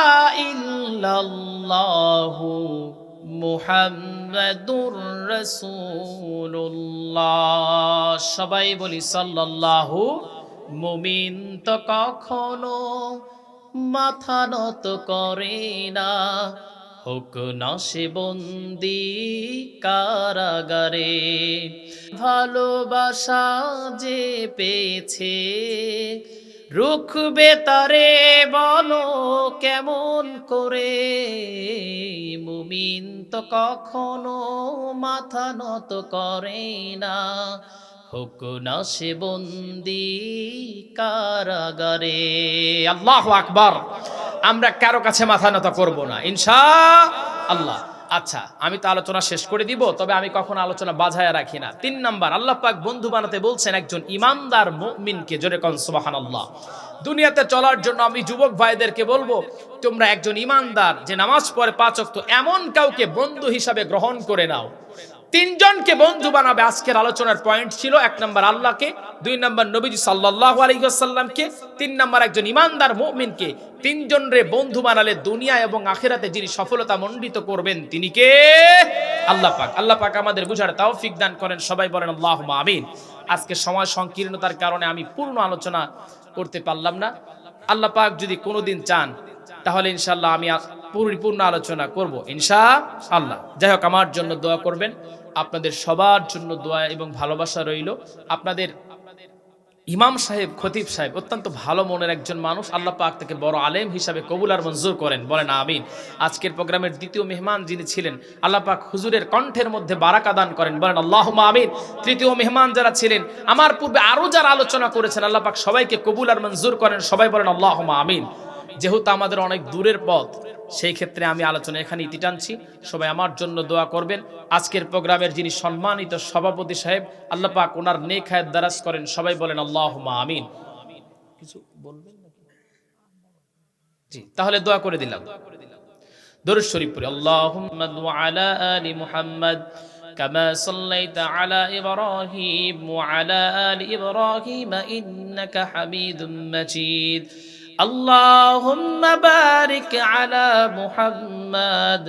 ইল্লাল্লাহু মুহাম্মাদুর রাসূলুল্লাহ। সবাই বলি সাল্লাল্লাহু। মুমিন তো কখনো মাথা নত করে না, হোক না সে বন্দি কারাগারে। ভালোবাসা যে পেয়েছে, রুখবে তারে বলো কেমন করে। মুমিন তো কখনো মাথা নত করে না, হোক না সে বন্দি কারাগারে। আল্লাহু আকবার। আমরা কারো কাছে মাথা নত করব না ইনশাআল্লাহ। আচ্ছা, আমি তো আলোচনা শেষ করে দিব, তবে আমি কখনো আলোচনা বাঝায়া রাখি না। 3 নাম্বার, আল্লাহ পাক বন্ধু বানাতে বলছেন একজন ইমানদার মুমিনকে। জোরে কোন সুবহানাল্লাহ। দুনিয়াতে চলার জন্য আমি যুবক ভাইদেরকে বলবো, তোমরা একজন ইমানদার যে নামাজ পড়ে 5 ওয়াক্ত, এমন কাউকে বন্ধু হিসাবে গ্রহণ করে নাও। 3 জনকে বন্ধু বানাবে। আজকের আলোচনার পয়েন্ট ছিল 1 নাম্বার আল্লাহকে, 2 নাম্বার নবীজি সাল্লাল্লাহু আলাইহি ওয়াসাল্লামকে, 3 নাম্বার একজন ইমানদার মুমিনকে। 3 জনরে বন্ধু বানালে দুনিয়া এবং আখিরাতে যিনি সফলতা মণ্ডিত করবেন তিনি কে? আল্লাহ পাক। আল্লাহ পাক আমাদের বুঝার তৌফিক দান করেন। সবাই বলেন আল্লাহুম্মা আমিন। আজকে সময় সংকীর্ণতার কারণে আমি পূর্ণ আলোচনা করতে পারলাম না। আল্লাহ পাক যদি কোনোদিন চান তাহলে ইনশাআল্লাহ আমি পরিপূর্ণ আলোচনা করব ইনশাআল্লাহ। যাই হোক, আমার জন্য দোয়া করবেন, আপনাদের সবার জন্য দোয়া এবং ভালোবাসা রইল। আপনাদের ইমাম সাহেব, খতিব সাহেব অত্যন্ত ভালো মনের একজন মানুষ। আল্লাহ পাক তাকে বড় আলেম হিসাবে কবুল আর মঞ্জুর করেন, বলেন আমিন। আজকের প্রোগ্রামের দ্বিতীয় মেহমান যিনি ছিলেন, আল্লাহ পাক হুজুরের কণ্ঠের মধ্যে বারাকা দান করেন, বলেন আল্লাহুম্মা আমিন। তৃতীয় মেহমান যারা ছিলেন, আমার পূর্বে আরো যারা আলোচনা করেছেন, আল্লাহ পাক সবাইকে কবুল আর মঞ্জুর করেন, সবাই বলেন আল্লাহুম্মা আমিন। যেহেতু আমাদের অনেক দূরের পথ, সেই ক্ষেত্রে আমি আলোচনা এখানে ইতি টানছি। সবাই আমার জন্য দোয়া করবেন। আজকের প্রোগ্রামের যিনি সম্মানিত সভাপতি সাহেব, আল্লাহ পাক ওনার নেক হায়াত দারাজ করেন, সবাই বলেন আল্লাহুম্মা আমিন। কিছু বলবেন নাকি? জি, তাহলে দোয়া করে দিলাম। দরুদ শরীফ পড়ি। আল্লাহুম্মা ওয়া আলা আলি মুহাম্মাদ কামা সাল্লাইতা আলা ইব্রাহিম ওয়া আলা আলি ইব্রাহিম ইন্নাকা হামিদুম মাজিদ। اللهم بارك على محمد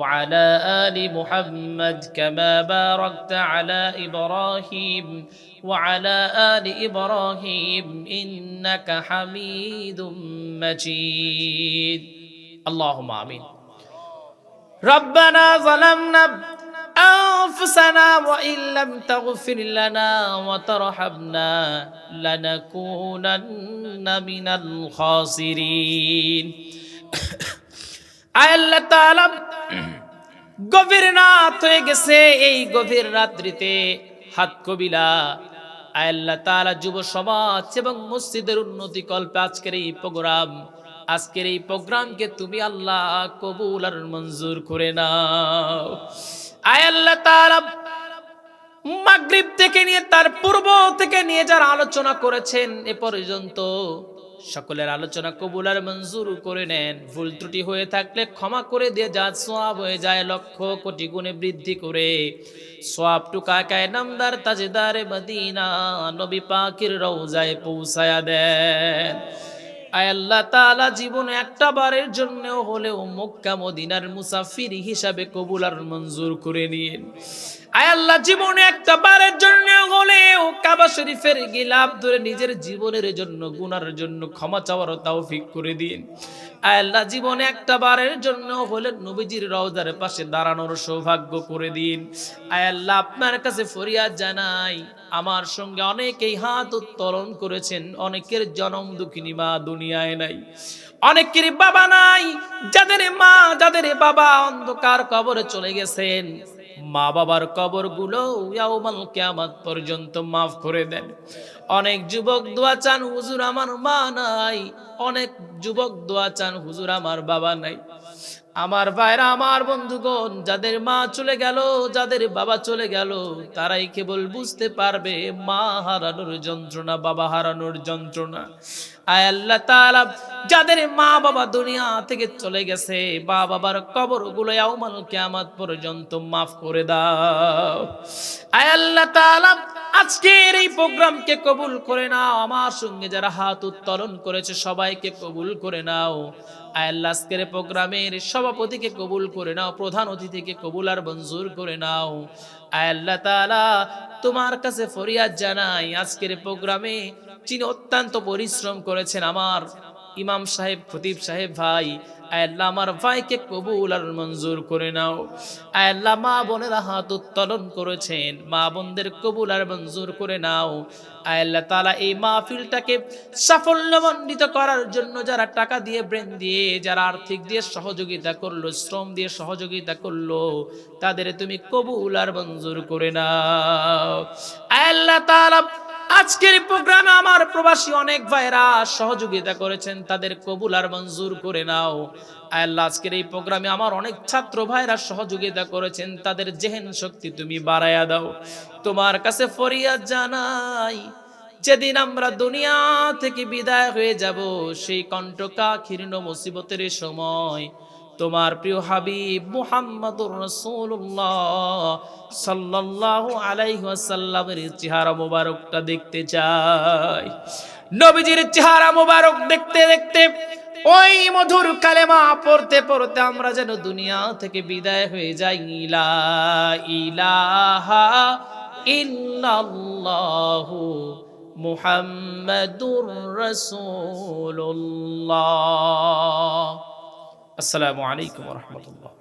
وعلى آل محمد كما باركت على إبراهيم وعلى آل إبراهيم إنك حميد مجيد اللهم آمين ربنا ظلمنا أنفسنا وإن لم تغفر لنا وترحمنا لنكونن من الخاسرين আল্লাহ তাআলা গভীর রাত হয়ে গেছে। এই গভীর রাত্রিতে হাত কবিলা আয় আল্লাহ তাআলা যুব সমাজ এবং মসজিদের উন্নতি কল্পে আজকের এই প্রোগ্রামকে তুমি আল্লাহ কবুল আর মঞ্জুর করে নাও। আয় আল্লাহ তাআলা মাগরিব থেকে নিয়ে তার পূর্ব থেকে নিয়ে যারা আলোচনা করেছেন এ পর্যন্ত সকলের আলোচনা কবুল আর মঞ্জুর করে নেন। ভুল ত্রুটি হয়ে থাকলে ক্ষমা করে দিয়ে যা সওয়াব হয়ে যায় লক্ষ কোটি গুণে বৃদ্ধি করে সওয়াবটু কাকায় নামদার তাজদারে মদিনা নবী পাকের রওজায় পৌঁছায়া দেন। আয় আল্লাহ তাআলা জীবনে একটা বারের জন্য হলেও মক্কা মদিনার মুসাফির হিসাবে কবুল আর মঞ্জুর করে নিন। আয় আল্লাহ জীবনে একটা বারের জন্য হলেও কাবা শরীফের গিলাফ ধরে নিজের জীবনের জন্য গুনার জন্য ক্ষমা চাওয়ার তৌফিক করে দিন। আয় আল্লাহ জীবনে একটা বারের জন্য হলে নবীজির রওজার পাশে দাঁড়ানোর সৌভাগ্য করে দিন। আয় আল্লাহ আপনার কাছে ফরিয়াদ জানাই, আমার সঙ্গে অনেকেই হাত উত্তোলন করেছেন, অনেকের জনম দুঃখিনী মা দুনিয়ায় নাই, অনেকেরই বাবা নাই, যাদের মা যাদের বাবা অন্ধকার কবরে চলে গেছেন, মা বাবার কবরগুলো ইয়াউমাল কিয়ামত পর্যন্ত মাফ করে দেন। অনেক যুবক দোয়া চান হুজুর আমার মা নাই, অনেক যুবক দোয়া চান হুজুর আমার বাবা নাই। আমার ভাইরা আমার বন্ধুগণ, যাদের মা চলে গেল যাদের বাবা চলে গেল তারাই কেবল বুঝতে পারবে মা হারানোর যন্ত্রণা, বাবা হারানোর যন্ত্রণা। আয় আল্লাহ তাআলা যাদের মা বাবা দুনিয়া থেকে চলে গেছে মা বাবার কবরগুলো ইয়াউমাল কিয়ামত পর্যন্ত মাফ করে দাও। আয় আল্লাহ তাআলা আজকের এই প্রোগ্রামকে কবুল করে নাও। আমার সঙ্গে যারা হাত উত্তোলন করেছে সবাইকে কবুল করে নাও। আয় আল্লাহ আজকের প্রোগ্রামের সভাপতিকে কবুল করে নাও, প্রধান অতিথিকে কবুল আর মঞ্জুর করে নাও। আয় আল্লাহ তাআলা তোমার কাছে ফরিয়াদ জানাই, আজকের প্রোগ্রামে যিনি অত্যন্ত পরিশ্রম করেছেন আমার ইমাম সাহেব খতিব সাহেব ভাই, আয় আল্লাহ আমার ভাইকে কবুল আর মঞ্জুর করে নাও। আয় আল্লাহ মা বোনেরা হাত উত্তোলন করেছেন, মা বোনদের কবুল আর মঞ্জুর করে নাও। আয় আল্লাহ তাআলা এই মাহফিলটাকে সাফল্যমণ্ডিত করার জন্য যারা টাকা দিয়ে ব্রেন দিয়ে যারা আর্থিক দিয়ে সহযোগিতা করলো, শ্রম দিয়ে সহযোগিতা করলো, তাদের তুমি কবুল আর মঞ্জুর করে নাও। আয় আল্লাহ তাআলা আজকের প্রোগ্রামে আমার প্রবাসী অনেক ভাইরা সহযোগিতা করেছেন, তাদের কবুল আর মঞ্জুর করে নাও। আয় আল্লাহ আজকের এই প্রোগ্রামে আমার অনেক ছাত্র ভাইরা সহযোগিতা করেছেন, তাদের জেহেন শক্তি তুমি বাড়ায়া দাও। তোমার কাছে ফরিয়াদ জানাই, যেদিন আমরা দুনিয়া থেকে বিদায় হয়ে যাব সেই কণ্টকাকীর্ণ মুসিবতের সময় তোমার প্রিয় হাবিব মুহাম্মদুর রাসূলুল্লাহ সাল্লাল্লাহু আলাইহি ওয়াসাল্লামের চেহারা মোবারকটা দেখতে চাই। নবীজির চেহারা মোবারক দেখতে দেখতে ওই মধুর কালেমা পড়তে পড়তে আমরা যেন দুনিয়া থেকে বিদায় হয়ে যাই। লা ইলাহা ইল্লাল্লাহু মুহাম্মাদুর রাসূলুল্লাহ। আসসালামু আলাইকুম ওয়া রাহমাতুল্লাহ।